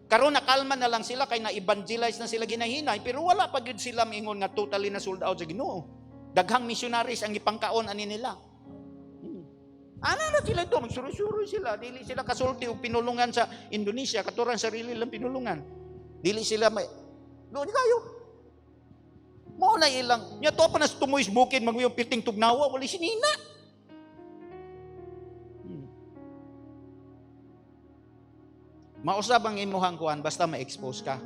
Karon nakalma na lang sila, kay na-evangelize na sila ginahinay, pero wala pa yun sila mingon nga totally na sold out sa Ginoo. Daghang missionaries ang ipangkaon ani nila. Ano na sila ito? Magsuro-suro sila. Dili sila kasulti o pinulungan sa Indonesia. Katuran sarili lang pinulungan. Dili sila may... Doon kayo. Mo na ilang. Nya to pa nas tumoy bukid magmayong piting tugnawa. Wala sinina. Mausab ang imuhang kuan basta ma-expose ka.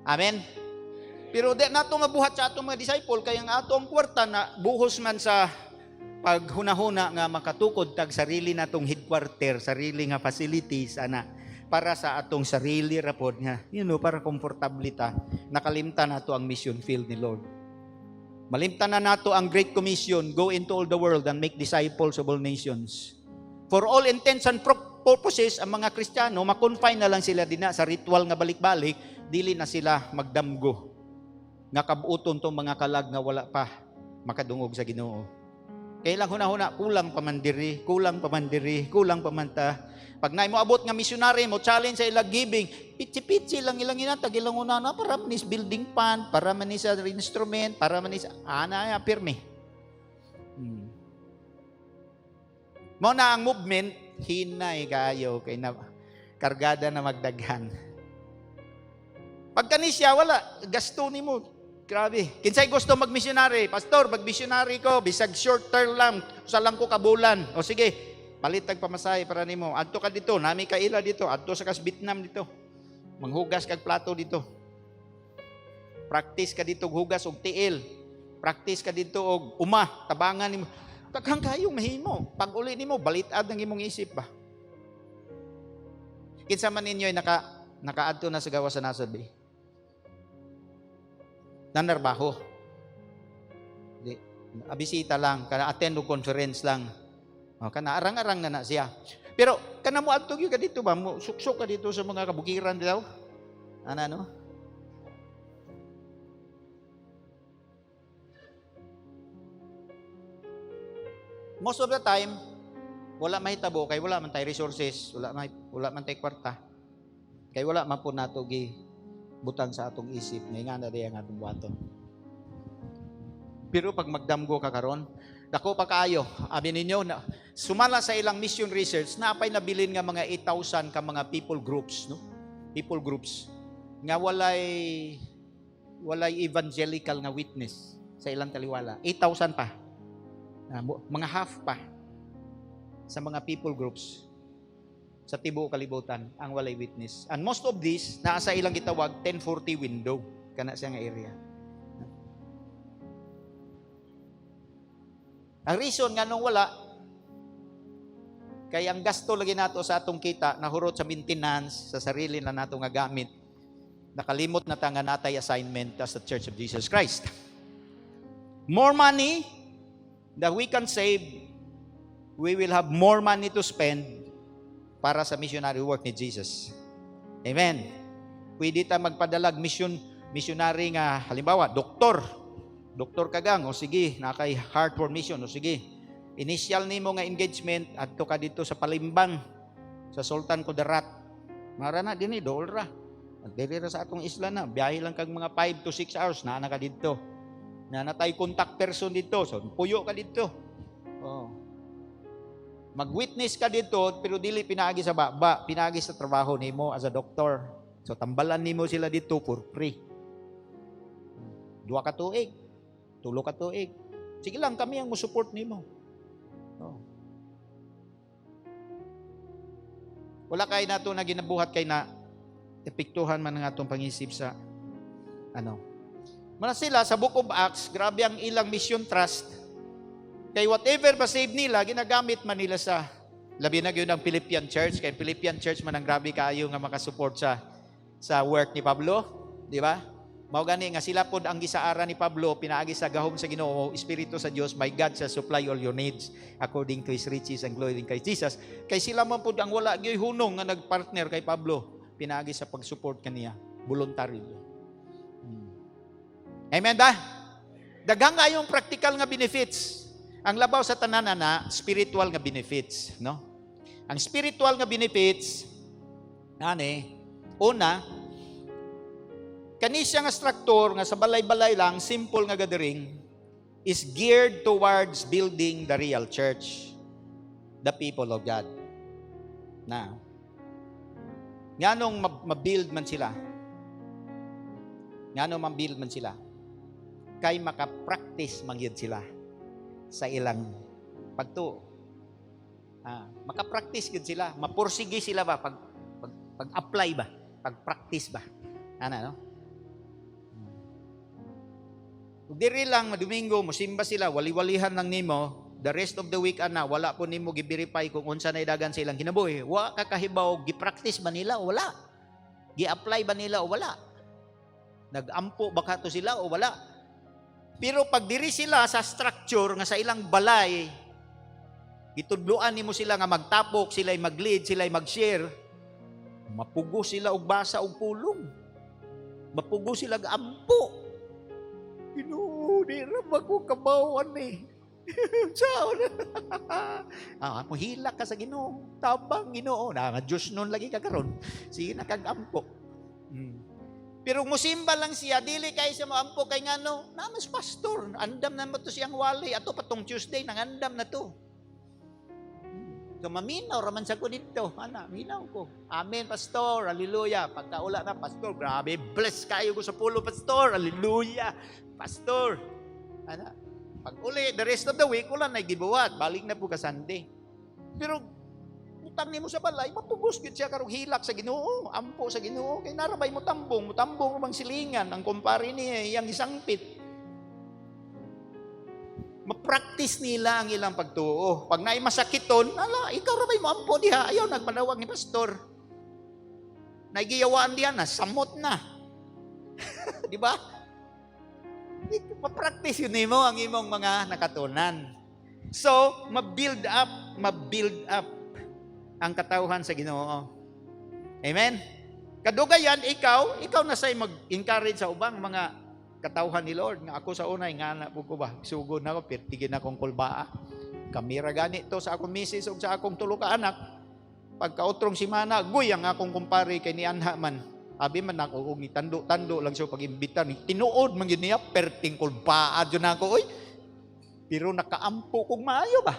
Amen? Pero di nato nga buhat sa atong mga disciple. Kaya ang atong kwarta na buhos man sa pag hunahuna nga makatukod tag sarili natong headquarter, sarili nga facilities ana para sa atong sarili rapod nga para komportable ta nakalimtan nato ang mission field ni Lord. Malimtan na nato ang Great Commission, go into all the world and make disciples of all nations. For all intents and purposes, ang mga Kristiyano, makonfine na lang sila din sa ritual nga balik-balik, dili na sila magdamgo. Nga kabuton tong mga kalag nga wala pa makadungog sa Ginoo. Kaya lang huna-huna, kulang pa man diri, kulang pa man ta. Pag na mo abot nga missionary mo, challenge sa ilang giving, pitsi-pitsi lang ilang inatag, ilang una na, para manis building pan, para manis sa instrument, para manis, pirme. Mo na ang movement, hinay kayo, kay na, kargada na magdaghan. Pag kanisya, wala, gasto ni mo. Grabe. Kinsay gusto mag-missionary? Pastor, mag-missionary ko, bisag short term lang, usa lang ko kabulan. O sige, palit tag pamasahe para nimo. Adto ka dito, nami ka ila dito, adto sa kas Vietnam dito. Manghugas kag plato dito. Practice ka dito hugas og tiil. Practice ka dito og tabangan nimo. Daghang kayong mahimo. Pag uli nimo, balitad ng imong isip ba? Kinsa man ninyo ay nakaadto na sa gawa sa nasod ba? Nanarbaho. Di, abisita lang, kana attend o conference lang. O, kana arang-arang na siya. Pero kana mo adto gyud ka dito ba? Mo suksok ka dito sa mga kabukiran daw. Ano? Most of the time, wala mahitabo kay wala man tay resources, wala man tay kwarta. Kay wala man po nato butang sa atong isip, nga na di ang atong buhaton. Pero pag magdamgo ka karon, dako pa kaayo, abi ninyo, na, sumala sa ilang mission research, naapay nabilin nga mga 8,000 ka mga people groups, no? People groups, nga walay evangelical nga witness sa ilang taliwala. 8,000 pa. Mga half pa sa mga people groups sa tibuok kalibutan ang walay witness. And most of these, naasa ilang gitawag 1040 window, kana siya nga area. Ang reason nga nung wala, kaya ang gasto lagi nato sa atong kita, nahurot sa maintenance, sa sarili na nato nga gamit, nakalimot na ta nga natay assignment as the Church of Jesus Christ. More money that we can save, we will have more money to spend para sa missionary work ni Jesus. Amen. Pwede ta magpadalag missionary nga, halimbawa, doktor kagang, o sige, nakay heart for mission, o sige, initial nimo nga engagement, adto ka dito sa Palimbang, sa Sultan Kudarat. Mara na din dolra. At diri sa atong isla na, biyahe lang kag mga 5 to 6 hours, na ka dito. Na natay contact person dito, so puyo ka dito. Oh. Mag-witness ka dito, pero dili pinaagi sa baba, pinaagi sa trabaho nimo as a doctor. So tambalan nimo sila dito for free. 2 ka tuig, 3 ka tuig. Sige lang, kami ang mo-support nimo. Oh. Wala kay nato na ginabuhat kay na epektuhan man nga atong pangisip sa Muna sila sa Book of Acts, grabe ang ilang mission trust. Kay whatever ba-save nila, ginagamit man nila sa, labi na yun ang Philippian Church. Kay Philippian Church man ang grabe kayo nga makasupport sa work ni Pablo. Di ba? Mao gani nga sila pod ang gisaara ni Pablo, pinaagi sa gahom sa Ginoo, Espiritu sa Dios, my God shall supply all your needs according to His riches and glory in Christ Jesus. Kay sila man pod ang wala gyoy hunong nga nagpartner kay Pablo, pinaagi sa pag-support kaniya, voluntary. Amen ba? Daghang kayong practical nga benefits. Ang labaw sa tanan na spiritual nga benefits, no? Ang spiritual nga benefits una, kani siya nga structure nga sa balay-balay lang, simple nga gathering, is geared towards building the real church, the people of God. Now, nganong mabuild man sila? Nganong mabuild man sila? Kay makapractice mangyud sila sa ilang pagtuo. Makapractice gud sila, mapursige sila ba pag-apply ba, pag-practice ba. No? Diri lang Domingo mosimba sila, wali-walihan lang nimo, the rest of the week wala po nimo gi-verify kung unsa na idagan sa ilang kinabuhi. Wa ka kahibaw gi-practice ba nila o wala? Gi-apply ba nila o wala? Nag-ampo ba kato sila o wala? Pero pag diri sila sa structure nga sa ilang balay, Gitudloan nimo sila nga magtapok, sila ay mag-lead, sila ay mag-share. Mapugo sila og basa og pulong. Mapugo sila og ampo. Ginoo, di ra ko kabawan eh. Sao na. Mohila ka sa Ginoo. Tabang Ginoo. Na Diyos nun lagi ka karon. Sige na kag-ampo. Pero musimba lang siya, dili kay sa maampo kay ngano, namas pastor, andam na mo to siyang wali, ato patong Tuesday, nangandam na to. So maminaw raman sa ko dito, minaw ko. Amen, pastor, hallelujah. Pagkaula na, pastor, grabe, bless kayo ko sa pulo, pastor, hallelujah, pastor. Pag uli, the rest of the week, wala na gibuhat, balik na po ka Sunday. Pero, utang ni mo sa balay, mapugos gid siya karong hilak sa Ginoo, ampo sa Ginoo, kay narabay mo tambong bang silingan ang kumpare niya iyang isangpit. Ma-practice nila ang ilang pagtuo. Pag naay masakiton, ikaw rabay mo ampo diha, ayaw nagmanawag ni pastor. Naigiyawaan diha na, samot na. Di ba? Ma-practice yun nimo ang imong mga nakatunan. So, ma-build up ang katauhan sa Ginoo. Amen? Kadugayan, ikaw na say mag-encourage sa ubang mga katauhan ni Lord. Nga ako sa unay, nga na po ko ba, sugod na ako, pertigin akong kulbaa. Kamera gani to sa akong misis o sa akong tulo ka anak. Pagkautrong simana, guy ang akong kumpare kay ni Anha man. Abi man ako, kung itando-tando lang siya pag-imbita ni. Tinuod man yun niya, perting kulbaa dyan ako, oy. Pero nakaampo kong maayo ba?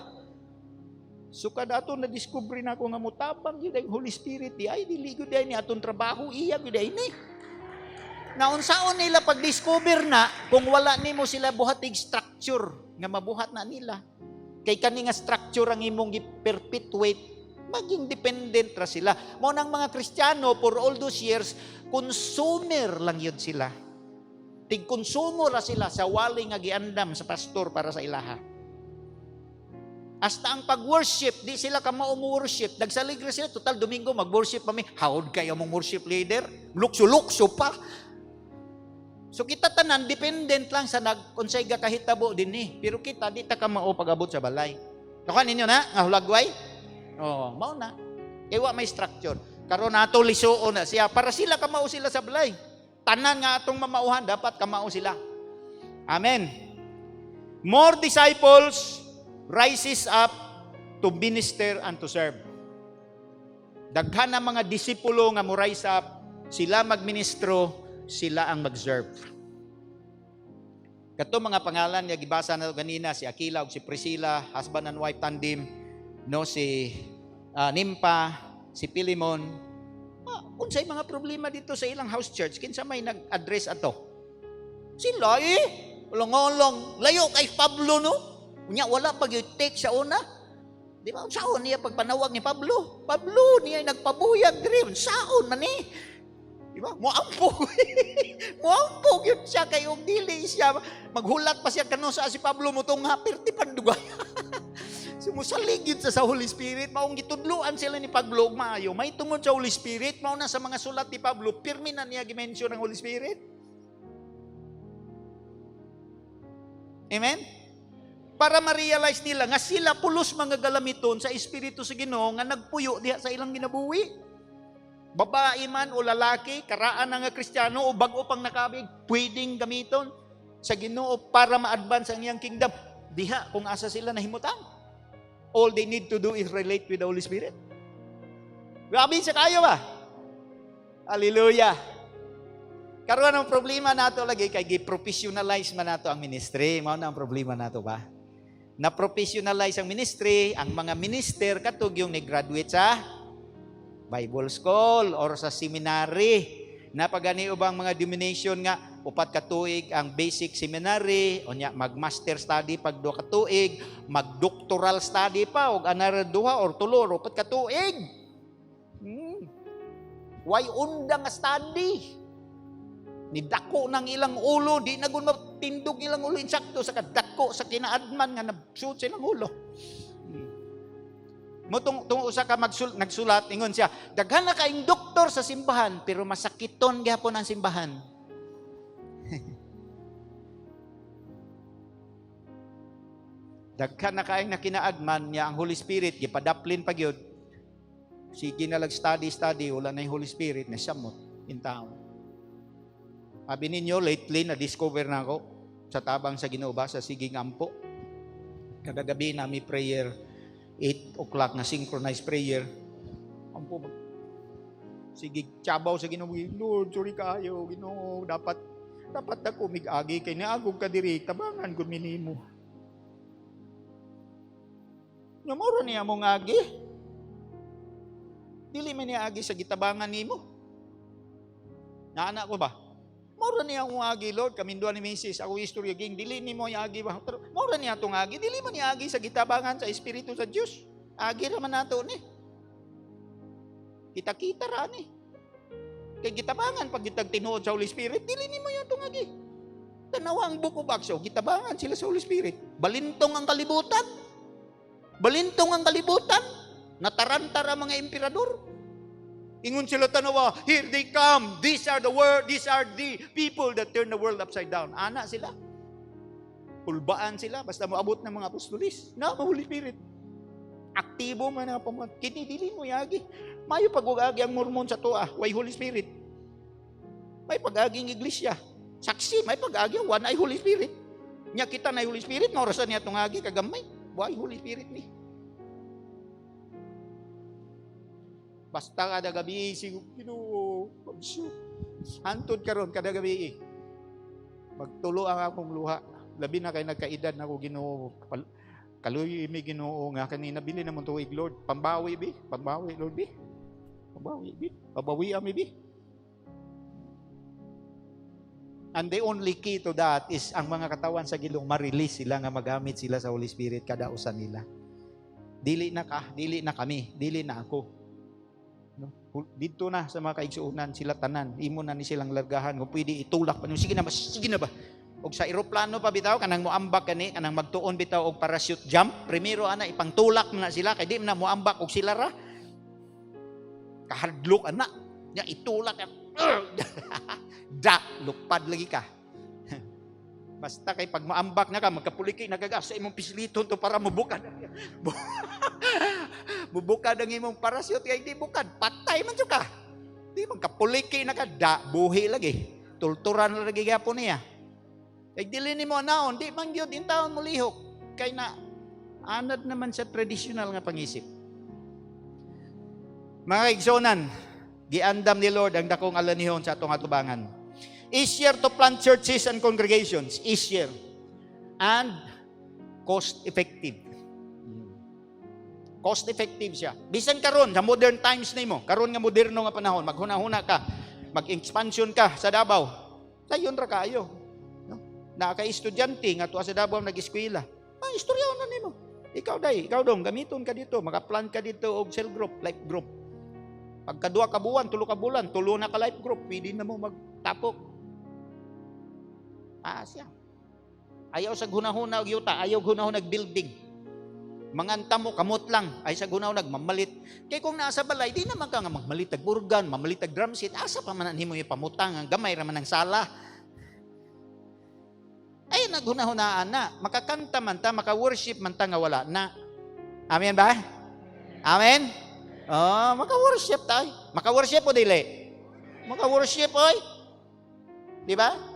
So kada ato na-discover na ako nga mutabang yun ay Holy Spirit, ay diligo dahil ni atong trabaho, iya yun dahil ni. Naunsaon nila pag-discover na, kung wala nimo sila buhatig structure, nga mabuhat na nila. Kay kani nga structure ang imong i-perpetuate, maging dependent ra sila. Mo nang mga Kristiyano, for all those years, consumer lang yun sila. Tig-konsumo ra sila sa wali nga giandam sa pastor para sa ilaha. Hasta ang pag-worship, di sila ka ma-worship. Nagsalig sila, total Domingo, mag-worship kami. Howd kayo mong worship leader? Lukso-lukso pa. So kita tanan, dependent lang sa unsay kahitabo din eh. Pero kita, di ta ka pag-abot sa balay. Nakuha ninyo na, nga hulagway? Oo, mao na. Ewa may structure. Karon nato lisuon na siya. Para sila kamao sila sa balay. Tanan nga atong mamauhan, dapat kamao sila. Amen. More disciples rises up to minister and to serve. Daghan na mga disipulo nga mo rise up, sila magministro, sila ang mag-serve. Kato mga pangalan nga gibasa na ganina, si Aquila ug si Priscilla, husband and wife tandem, no, si Nimpa, si Pilimon. Unsay mga problema dito sa ilang house church, kinsa may nag-address ato? Sila ulong-ulong, layo kay Pablo, no? Unya wala pag take sa una. Di ba? Saon niya pagpanawag ni Pablo? Pablo niya nagpabuyag diri. Saon man ni? Di ba? Moampog. Moampog yun siya kay og dili siya maghulat pa siya kanusa si Pablo mo tong perti pandugay. Sumusalig yun sa Holy Spirit. Maong gitudluan sila ni Pablo og maayo. May tungod sa Holy Spirit, mao na sa mga sulat ni Pablo, pirmi na niya gi-mention ang Holy Spirit. Amen? Para ma-realize nila nga sila pulos mga galamiton sa Espiritu sa Ginoo nga nagpuyo diha sa ilang ginabuhi. Babae man o lalaki, karaan na nga Kristiyano o bago pang nakabig, pwedeng gamiton sa Ginoo para ma-advance ang iyang kingdom. Diha kung asa sila nahimutang. All they need to do is relate with the Holy Spirit. Grabe siya kayo ba? Hallelujah. Karon ang problema nato lagi kay gi-professionalize man nato ang ministry. Mao na ang problema nato ba? Na-professionalize ang ministry, ang mga minister katug yung nag-graduate sa Bible School or sa seminary. Napagani ubang mga denomination nga upat ka tuig ang basic seminary, o nya mag-master study pag 2 ka tuig, mag-doctoral study pa og another 2 or 3 or 4 ka tuig. Why unda nga study? Ni dako ng ilang ulo, di na gun matindog ilang ulo insakto sa kadako sa kinaadman nga nabsuot sa ilang ulo. Mo tung usa ka nagsulat ingon siya, daghan na kaayong doktor sa simbahan pero masakiton gyapon ang simbahan. Daghan na kaayong nakinaagman niya ang Holy Spirit, gipadaplin pa gyud. Sige na study, wala na yung Holy Spirit, na samot in town. Sabi ninyo, lately, na-discover na ako sa tabang sa Ginoo ba, sa Siging Ampo. Kada gabi na may prayer, 8 o'clock na synchronized prayer. Ampo, sige, tsabaw sa Ginoo, Lord, sorry kayo, Ginoo, dapat ako mig-agi, kay naagog ka diri, tabangan ko minimo. Namura niya mong agi. Dili man niya agi sa gitabangan nimo. Naanak ko ba? Mura niya akong agi, Lord. Kaminduan ni Mrs. Ako istorya ging. Dili ni mo yung agi ba? Mura niya itong agi. Dili man niya agi sa gitabangan sa Espiritu sa Diyos. Agi naman nato ni. Kita-kita ra ni. Kay gitabangan pag gitag tinuod sa Holy Spirit, dili ni mo yung itong agi. Tanawa ang Book of Acts, gitabangan sila sa Holy Spirit. Balintong ang kalibutan. Natarantara mga emperador. Ingon sila tanawa, here they come. These are the people that turn the world upside down. Ana sila. Pulbaan sila basta moabot ng mga apostolis. Na Holy Spirit. Aktibo man ang pamuhat. Kini dili mo yagi. Mayo pag-agi ang Mormon sa tuwa, way Holy Spirit. May pag-agi ang iglesia. Saksi, may pag-agi one ay Holy Spirit. Nya kita na Holy Spirit, maurasan niya itong agi kagamay. Why Holy Spirit ni? Basta kada gabi Ginoo, hantod karon kada gabi. Magtulo ang akong luha. Labi na kay nagkaedad na ako Ginoo. Kaluy mi Ginoo nga kanina bili na mo tuig Lord. Pambawi bi, pambawi Lord bi. Pambawi bi, pabawi ami bi. And the only key to that is ang mga katawan sa gilong ma-release sila nga magamit sila sa Holy Spirit kada usa nila. Dili na kami, dili na ako. No? Dito na sa mga kaigsuunan sila tanan, imo na ni silang largahan kung pwede itulak pa. Sige na ba? Og sa eroplano pa bitaw kanang moambak kani, kanang magtuon bitaw og parachute jump, primero ana ipangtulak na sila kay di na moambak og sila ra. Kahadlok ana, nya itulak ka. Lupad lagi ka. Basta kay pag maambak na ka, magkapuliki, nagagas sa imong pisliton to para mubukad. Mubukad ang imong parachute, kay di bukad, patay man ka. Di magkapuliki na ka, buhi lagi. Tulturan lagi gapon niya. Kay dili ni mo naon, di man gyud in taon mo lihok. Kay na, anad naman sa traditional nga pangisip. Mga igsonan, giandam ni Lord ang dakong alanihon sa atong atubangan. Easier to plant churches and congregations. Easier. And cost-effective. Cost-effective siya. Bisan karon sa modern times na mo, karon nga moderno nga panahon, maghuna-huna ka, mag-expansion ka sa Davao. Dayon ra kaayo. No? Naka-estudyante nga tuwa sa Davao nag-eskwela. Istoryaon na nimo. Ikaw dong, gamiton ka dito, maka-plan ka dito og cell group, life group. Pagka 2 ka buwan, 3 ka bulan, 3 na ka life group, pwede na mo magtapok. Siya. Ayaw sa gunahuna og yuta, ayaw gunahuna og building. Manganta mo, kamot lang, ay sa gunahuna mamalit. Kaya kung nasa balay, di naman ka nga magmalit ag burgan, mamalit ag drum set, asa pa man mo yung pamutang, ang gamay raman ng sala. Ay, nagunahunaan na. Makakanta man ta, maka-worship man ta nga wala na. Amen ba? Amen? Maka-worship tayo. Maka-worship o dili? Maka-worship oy. Di ba?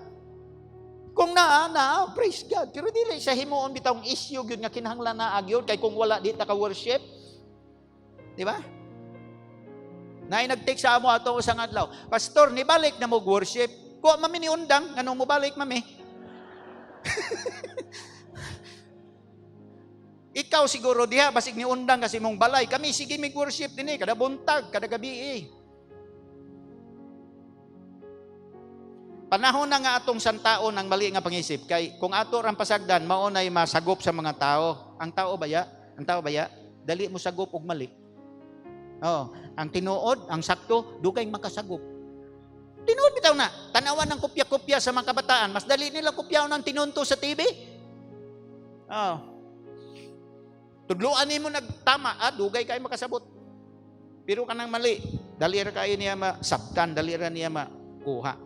Kung praise God. Pero dili sa himuon bitawng issue gyud nga kinahanglan na agyod kay kung wala di ta ka worship. Di ba? Nay nag-take sa amo ato usang adlaw. Pastor, nibalik na mo worship. Kuha mami ni undang nganong mo balik mami. Ikaw siguro diha basig ni undang kasi mong balay. Kami sige mig worship dinhi kada buntag, kada gabi. Panahon na nga atong santaon ang mali nga pangisip kay kung ato rang pasagdan mao nay masagop sa mga tao. Ang tao baya dali mo sagop og mali. Ang tinuod, ang sakto dugay makasagop. Tinuod bitaw na. Tanawan ng kopya-kopya sa mga kabataan, mas dali nila kopyaon ang tinunto sa TV. Tudluan nimo nagtama, dugay kay makasabot. Pero kanang mali, dali ra kay niya masabtan, dali ra niya makuha.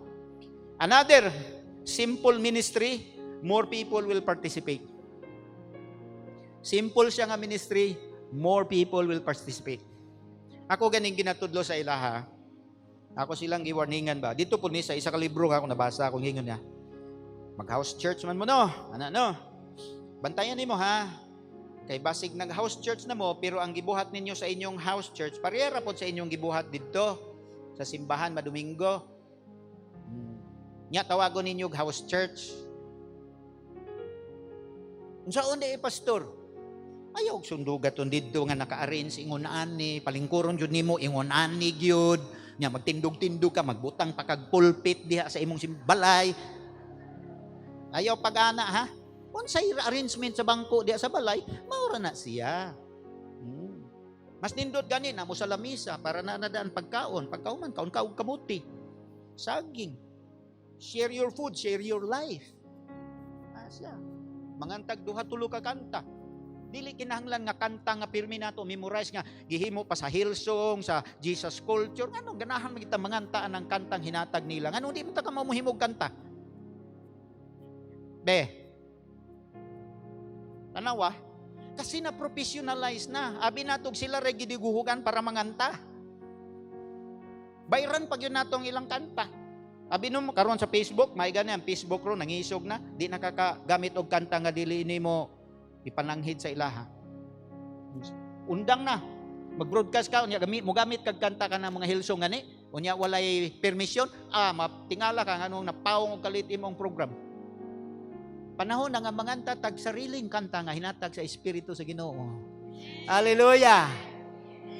Another simple ministry, more people will participate. Simple siya nga ministry, more people will participate. Ako ganing ginatudlo sa ilaha. Ako silang i-warningan ba? Dito po ni sa isa ka libro nga ako nabasa, akong hingon niya. Mag-house church man mo no. Ano? Bantayan nimo ha. Kay basig nag-house church na mo, pero ang gibuhat ninyo sa inyong house church, parehara po sa inyong gibuhat dito sa simbahan madomingo. Nya tawagon ninyo house church. Unsa undi pastor? Ayaw sundugat dito nga naka-arrange ingon ani, palingkuron jud nimo ingon ani gyud. Nya magtindog-tindog ka, magbutang pa kag pulpit diha sa imong balay. Ayaw pag-ana ha. Unsay arrangement sa bangko diha sa balay, maura na siya. Mas nindot gani na mo sa lamisa para na nadaan pagkaon, pagkauman kaon kaog kamuti. Saging. Share your food, share your life. Asa. Mangantag duha tulo ka kanta. Dili kinahanglan nga kanta nga pirmi nato memorize nga gihimo pa sa Hillsong, sa Jesus Culture. Ano ganahan kita mangantaan ang kantang hinatag nila. Ano di mo ta ka mamuhimog kanta? Be. Tanawa, kasi na professionalize na. Abi natog sila regi diguhugan para manganta. Bayran pag yun natong ilang kanta. Abi no karon sa Facebook, may gani ang Facebook ro nangisog na, di nakakagamit og kanta nga dili nimo ipananghid sa ilaha. Undang na. Mag-broadcast ka unya gamit kag kanta ka ng mga Hillsong gani, unya walay permission, matingala ka nganong napawong og kalit imong program. Panahon na nga manganta tag sariling kanta nga hinatag sa espiritu sa Ginoo. Hallelujah.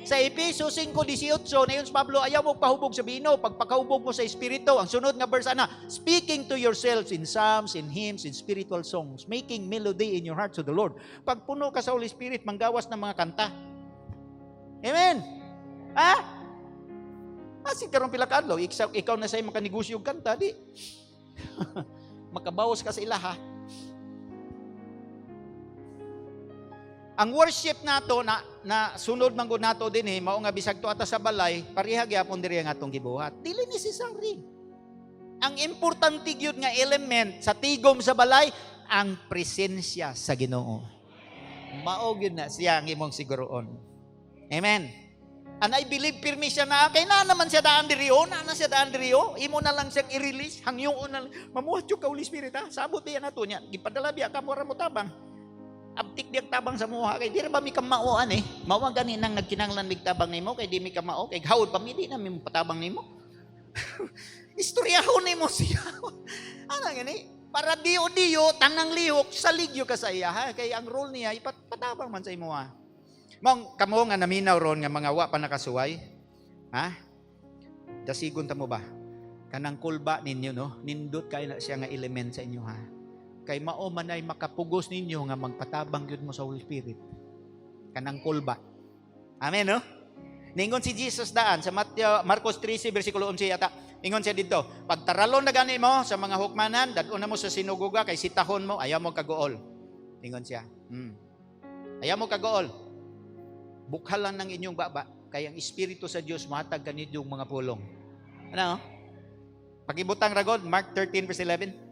Sa Efeso 5:18, nayon si Pablo, ayaw mo pahubog sa bino, pagpakahubog mo sa espiritu. Ang sunod nga verse ana, speaking to yourselves in psalms, in hymns, in spiritual songs, making melody in your heart to the Lord. Pag puno ka sa Holy Spirit, manggawas ng mga kanta. Amen. Asig karong pila ka adlaw, ikaw na say makanegosyo og kanta, di. Makabawas ka sa ilaha. Ang worship nato na sunod man gud nato dinhi mao nga bisag to ata sa balay, pareha gyapon diri ang atong gibuhat. Dili necessary. Ang importante gyud nga element sa tigom sa balay ang presensya sa Ginoo. Mao gyud na siya ang imong siguroon. Amen. And I believe pirmi siya na kay na naman siya daan diri na siya daan diri imo na lang siyang i-release hangyoon na mamuhat yung Holy Spirit ha. Sabot diyan nato nya gipadala biya ka mo tabang. Abtik diyak tabang sa muha kay di ra ba mi kamaoan mao gani nang nagkinanglan mig tabang nimo kay di mi kamao kay hawod pa mi di na mi patabang nimo. Istoryahon nimo siya. Ano gani para diyo tanang lihok sa ligyo ka sa iya ha kay ang role niya ipatabang man sa imo ha. Mong kamo nga naminaw ron nga mga wa pa nakasuway. Ha? Dasigon ta mo ba? Kanang kulba ninyo no, nindot kay na siya nga element sa inyo ha. Kay mao man ay makapugos ninyo nga magpatabang gyud mo sa Holy Spirit. Kanang kulba. Amen no? Ningon si Jesus daan sa Marcos 13 bersikulo 11 yata. Ingon siya dito, pagtaralon na gani mo sa mga hukmanan, dadon na mo sa sinugoga kay sitahon mo, ayaw mo kagool. Ingon siya. Ayaw mo kagool. Bukhalan ng inyong baba, kay ang Espiritu sa Dios matag kaninyong mga pulong. Ano? Pakibutang ragod, Mark 13 verse 11.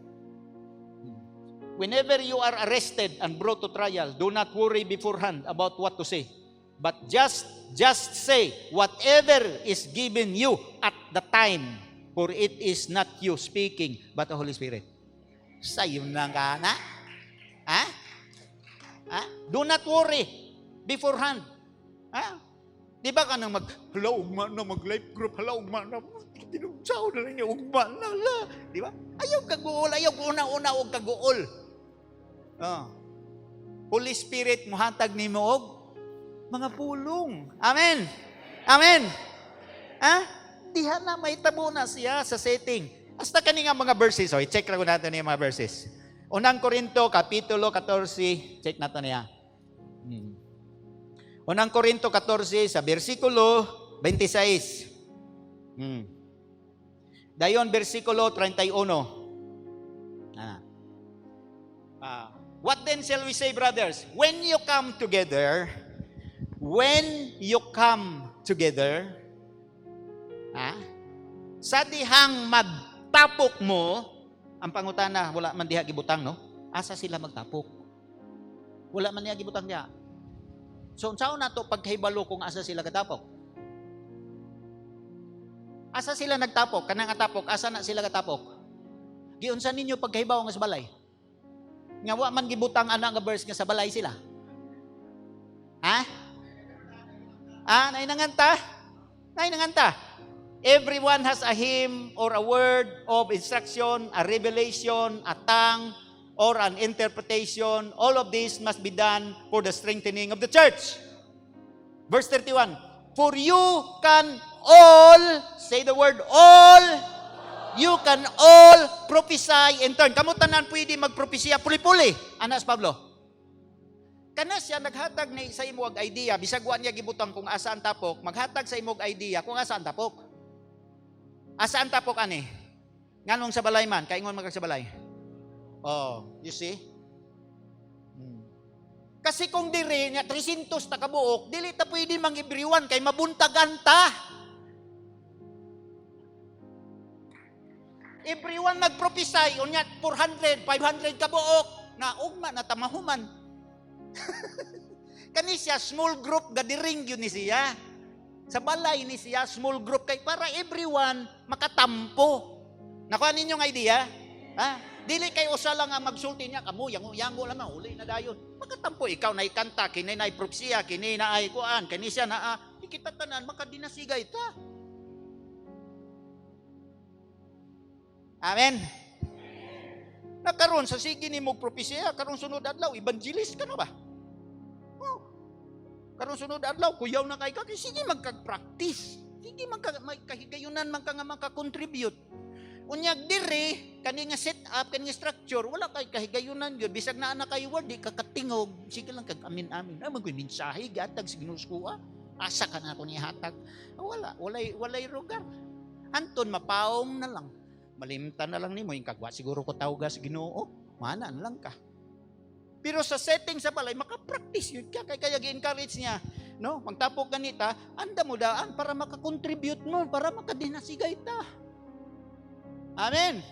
Whenever you are arrested and brought to trial, do not worry beforehand about what to say. But just say whatever is given you at the time, for it is not you speaking, but the Holy Spirit. Sayo na ka na? Ha? Do not worry beforehand. Ha? Di ba ka nang ugma na, mag-life group, ugma na, tinugsaw na lang niya, ugma na la. Di ba? Ayaw kaguol, ayaw una-una og kaguol. Holy Spirit, muhatag ni mo og mga pulong. Amen. Amen. Diha na may tabo na siya sa setting. Hasta kani nga mga verses. I-check lang natin yung mga verses. Unang Korinto, Kapitulo 14. Check natin niya. Unang Korinto 14, sa versikulo 26. Dayon, versikulo 31. What then shall we say, brothers? When you come together, sa dihang magtapok mo, ang pangutana, wala man diha gibutang, no? Asa sila magtapok? Wala man niya gibutang niya. So unsaon nato pagkahibalo kung asa sila katapok? Asa sila nagtapok? Kanang atapok, asa na sila katapok? Giunsa ninyo pagkahibaw nga sa balay? Nga wa man gibutang ana nga verse nga sa balay sila. Ha? Nainanganta? Everyone has a hymn or a word of instruction, a revelation, a tongue, or an interpretation. All of this must be done for the strengthening of the church. Verse 31, for you can all, say the word all, you can all prophesy in turn. Kamu tanan pwede magpropesya puli-puli, Anas Pablo. Kana siya naghatag ni sa imong idea, bisag wa niya gibutang kung asa ang tapok, maghatag sa imong idea kung asa ang tapok. Asa ang tapok ani? Nganong sa balay man, kaingon magkag sa balay. Oh, you see? Kasi kung diri nya 300 ta kabuok, dili ta pwede mang-everyone kay mabuntagan ta. Everyone nagprophesy unya 400, 500 kabuok na ugma na tamahuman. Kani siya small group gadiring yun ni siya. Sa balay ni siya small group kay para everyone makatampo. Nakuha ninyo nga idea? Ha? Dili kay usa lang ang magsulti niya kamo yango lang uli na dayon. Makatampo ikaw na ikanta kini na propesya kini na ay kuan kani siya na kita tanan makadinasigay ta. Amen. Nakaroon sa sige ni mo propesya karon sunod adlaw evangelist ka na ba? Karon sunod adlaw kuyaw na kay ka sige magka-practice. Sige magkahigayunan man ka nga maka-contribute. Unyag diri kani nga set up kani nga structure wala kay kahigayunan gyud bisag naa na kay word di ka katingog sige lang kag amin-amin magoy mensahe gatag sa Ginoo asa ka na ako ni hatag walay lugar anton mapaong na lang malimtan na lang nimo yung kagwa siguro ko tawga sa Ginoo mana na lang ka. Pero sa setting sa balay, maka-practice yun. Kaya gi-encourage niya. No? Magtapok ganita, anda mo daan para maka-contribute mo, para makadinasigay ta. Amen.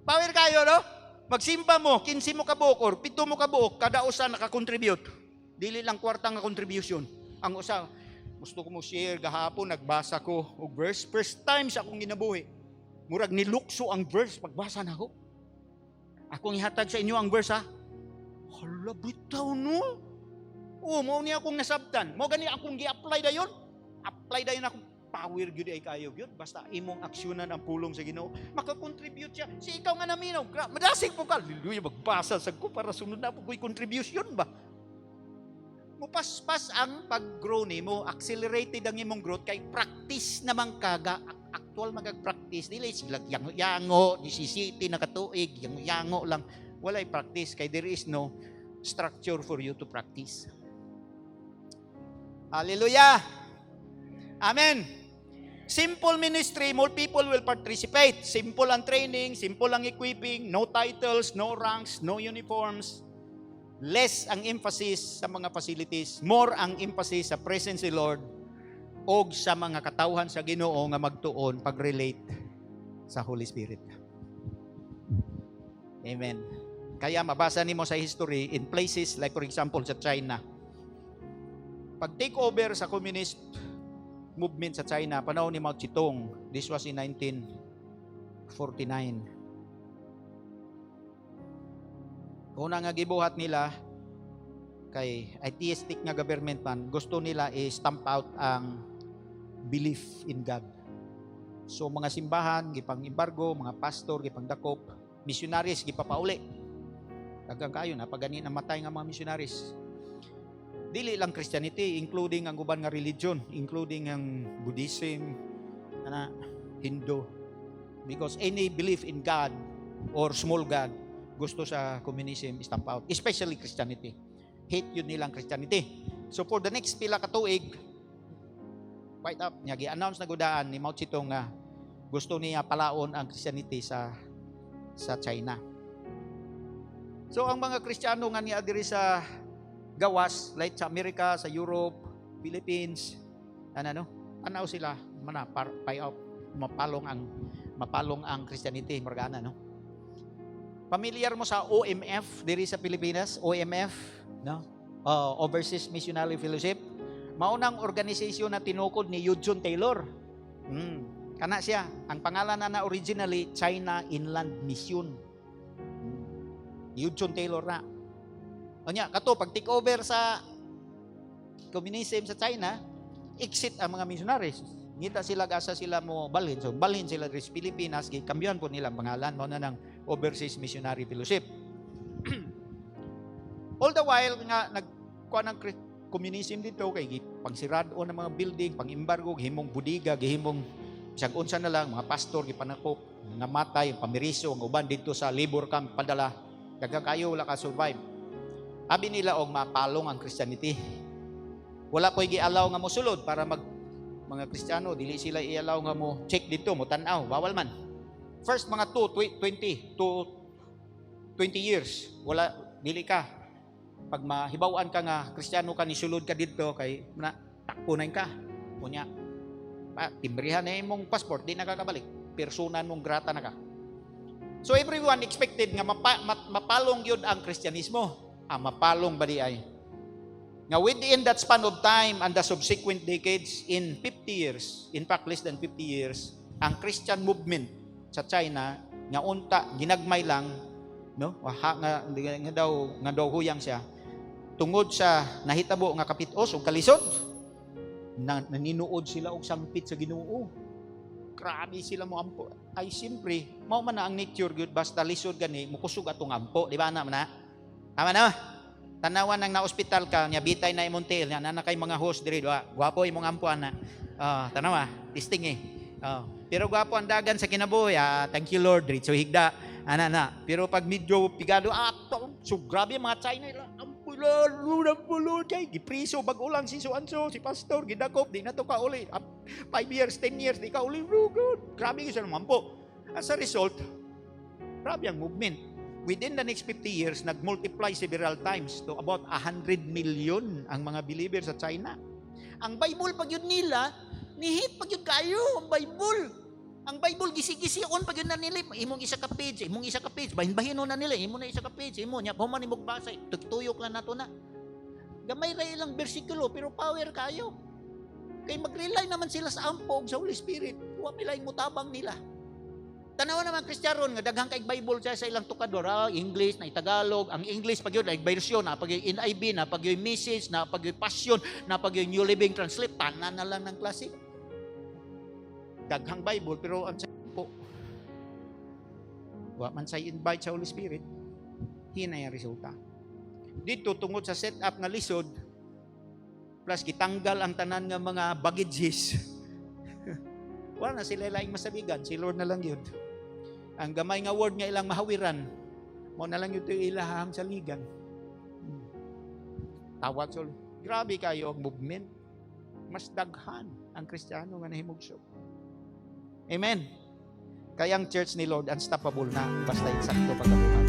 Power kayo, no? Magsimba mo, 15 mo kabuok, or 7 mo kabuok, kada usa naka-contribute. Dili lang kwarta nga contribution. Ang usa, gusto ko mo share, gahapon, nagbasa ko og verse. First time sa akong ginabuhi. Murag nilukso ang verse, pagbasa na ako. Akong ihatag sa inyo ang verse ha. Hala, bitaw no. Mo niya akong nasabtan. Mo gani akong gi-apply dayon. Apply dayon akong power gyud ay kayo gyud. Basta imong aksyonan ang pulong sa Ginoo. Maka-contribute siya. Si ikaw nga naminaw. Madasig po ka. Hallelujah, magbasa sa ko para sunod na po ko'y contribution ba. Mupaspas ang pag-grow nimo. Accelerated ang imong growth kay practice naman kaga actual magag-practice dili sila yango nisisiti na katuig yango lang walay practice kay there is no structure for you to practice. Hallelujah. Amen. Simple ministry, more people will participate. Simple ang training, simple ang equipping, no titles, no ranks, no uniforms. Less ang emphasis sa mga facilities, more ang emphasis sa presence of the Lord og sa mga katawhan sa Ginoo nga magtuon pag-relate sa Holy Spirit. Amen. Kaya mabasa nimo sa history in places like for example sa China. Pag take over sa communist movement sa China panahon ni Mao Zedong, this was in 1949. Una nga gibuhat nila kay atheistic nga government man, gusto nila i-stamp out ang belief in God. So mga simbahan gipang-embargo, mga pastor gipang-dakop, missionaries gipapauli. Daghang kayo na pagani namatay nga mga missionaries. Dili lang Christianity, including ang uban nga religion, including ang Buddhism, Hindu. Because any belief in God or small God gusto sa communism stamp out, especially Christianity. Hate yun nilang Christianity. So for the next pila ka tuig, quite up niya gi-announce na gudaan ni Mao Zedong nga gusto niya palaon ang Christianity sa China. So ang mga Kristiyano nga niya diri sa gawas like sa Amerika, sa Europe, Philippines, anaw sila mapalong ang Christianity margana no. Familiar mo sa OMF diri sa Pilipinas? OMF, no? Overseas Missionary Fellowship. Maunang organisasyon na tinukod ni Eugene Taylor. Kana siya. Ang pangalan na originally, China Inland Mission. Eugene Taylor na. Kanya, kato, pag take over sa communism sa China, exit ang mga missionaries. Ngita sila, gasa sila mo balhin. So, balhin sila sa Pilipinas, kambiyan po nila ang pangalan mo na ng Overseas Missionary Fellowship. All the while, nga, nagkuha ng communism dito, kay pangsirado ng mga building, pang-embargo, gihimong budiga, gihimong isang unsa na lang, mga pastor, gipanakop, namatay, pamiriso, ang uban dito sa labor camp, padala, dagang kayo, wala ka survive. Abi nila, mapalong ang Christianity. Wala ko'y gi-allow nga mo sulod para mga Kristiyano, dili sila i-allow nga mo check dito, mo tanaw, bawal man. First mga 20 years, wala, dili ka. Pag mahibawaan ka nga, Kristiyano ka, nisulod ka dito, kay takpunan ka. Kunya, timbrihan na mong passport, di nakakabalik. Persona nung grata na ka. So everyone expected nga mapalong yun ang Kristyanismo. Mapalong ba di ay? Nga within that span of time and the subsequent decades, in 50 years, in fact less than 50 years, ang Christian movement sa China, nga unta, ginagmay lang, no? Nga daw huyang siya, tungod sa nahitabo nga kapitos o kalisod, naninuod sila og sangpit sa Ginoo. Grabe sila mo ampo. Ay simpre, mao man na ang nature gyud, basta lisod gani mukusog atong ampo, di ba na? Tama na. Tanawan nang na-hospital ka, nya bitay na imong tail, nya na kay mga host diri, gwapo imong ampo ana. Tanawa, testing pero gwapo ang dagan sa kinabuhi. Thank you Lord, diretso higda. Ana. Pero pag medyo pigado, so grabe mga China ila. Lord, kay gipriso bagulang si Suanso, si pastor, gidakop, di na to ka uli. 5 years, 10 years, di ka uli. God, grabe yung mampo. As a result, grabe ang movement. Within the next 50 years, nag-multiply several times to about 100 million ang mga believers sa China. Ang Bible, pag yun nila, nihit pag yun kayo, ang Bible. Ang Bible, gisi-gision pag yun na nila, imong isa ka page, bahin-bahino na nila, imong na isa ka page, imong niya, puman imong basa, tuyok lang nato na. Gamay ray ilang bersikulo, pero power kayo. Kay mag-rely naman sila sa ampog, sa Holy Spirit, huwag nila yung mutabang nila. Tanawa naman Kristyaron, nga daghang kay Bible siya sa ilang tukador, English, na Tagalog, ang English, pag yun, like version, pag yun NIV, pag yun message, pag yun passion, pag yun New Living Translate, tanan na lang ng klase. Daghang Bible, pero ang po, wa man say invite sa Holy Spirit, hinay ang resulta. Dito, tungod sa setup nga lisod, plus gitanggal ang tanan nga mga baggages, wala na sila laing masabigan, si Lord na lang yun. Ang gamay nga word nga ilang mahawiran, mo na lang yun ito ilahang sa ligan. Tawag sa grabe kayo ang movement, mas daghan ang Kristiyano nga nahimugso. Amen. Kaya ang church ni Lord unstoppable na basta eksakto pagkabuhat.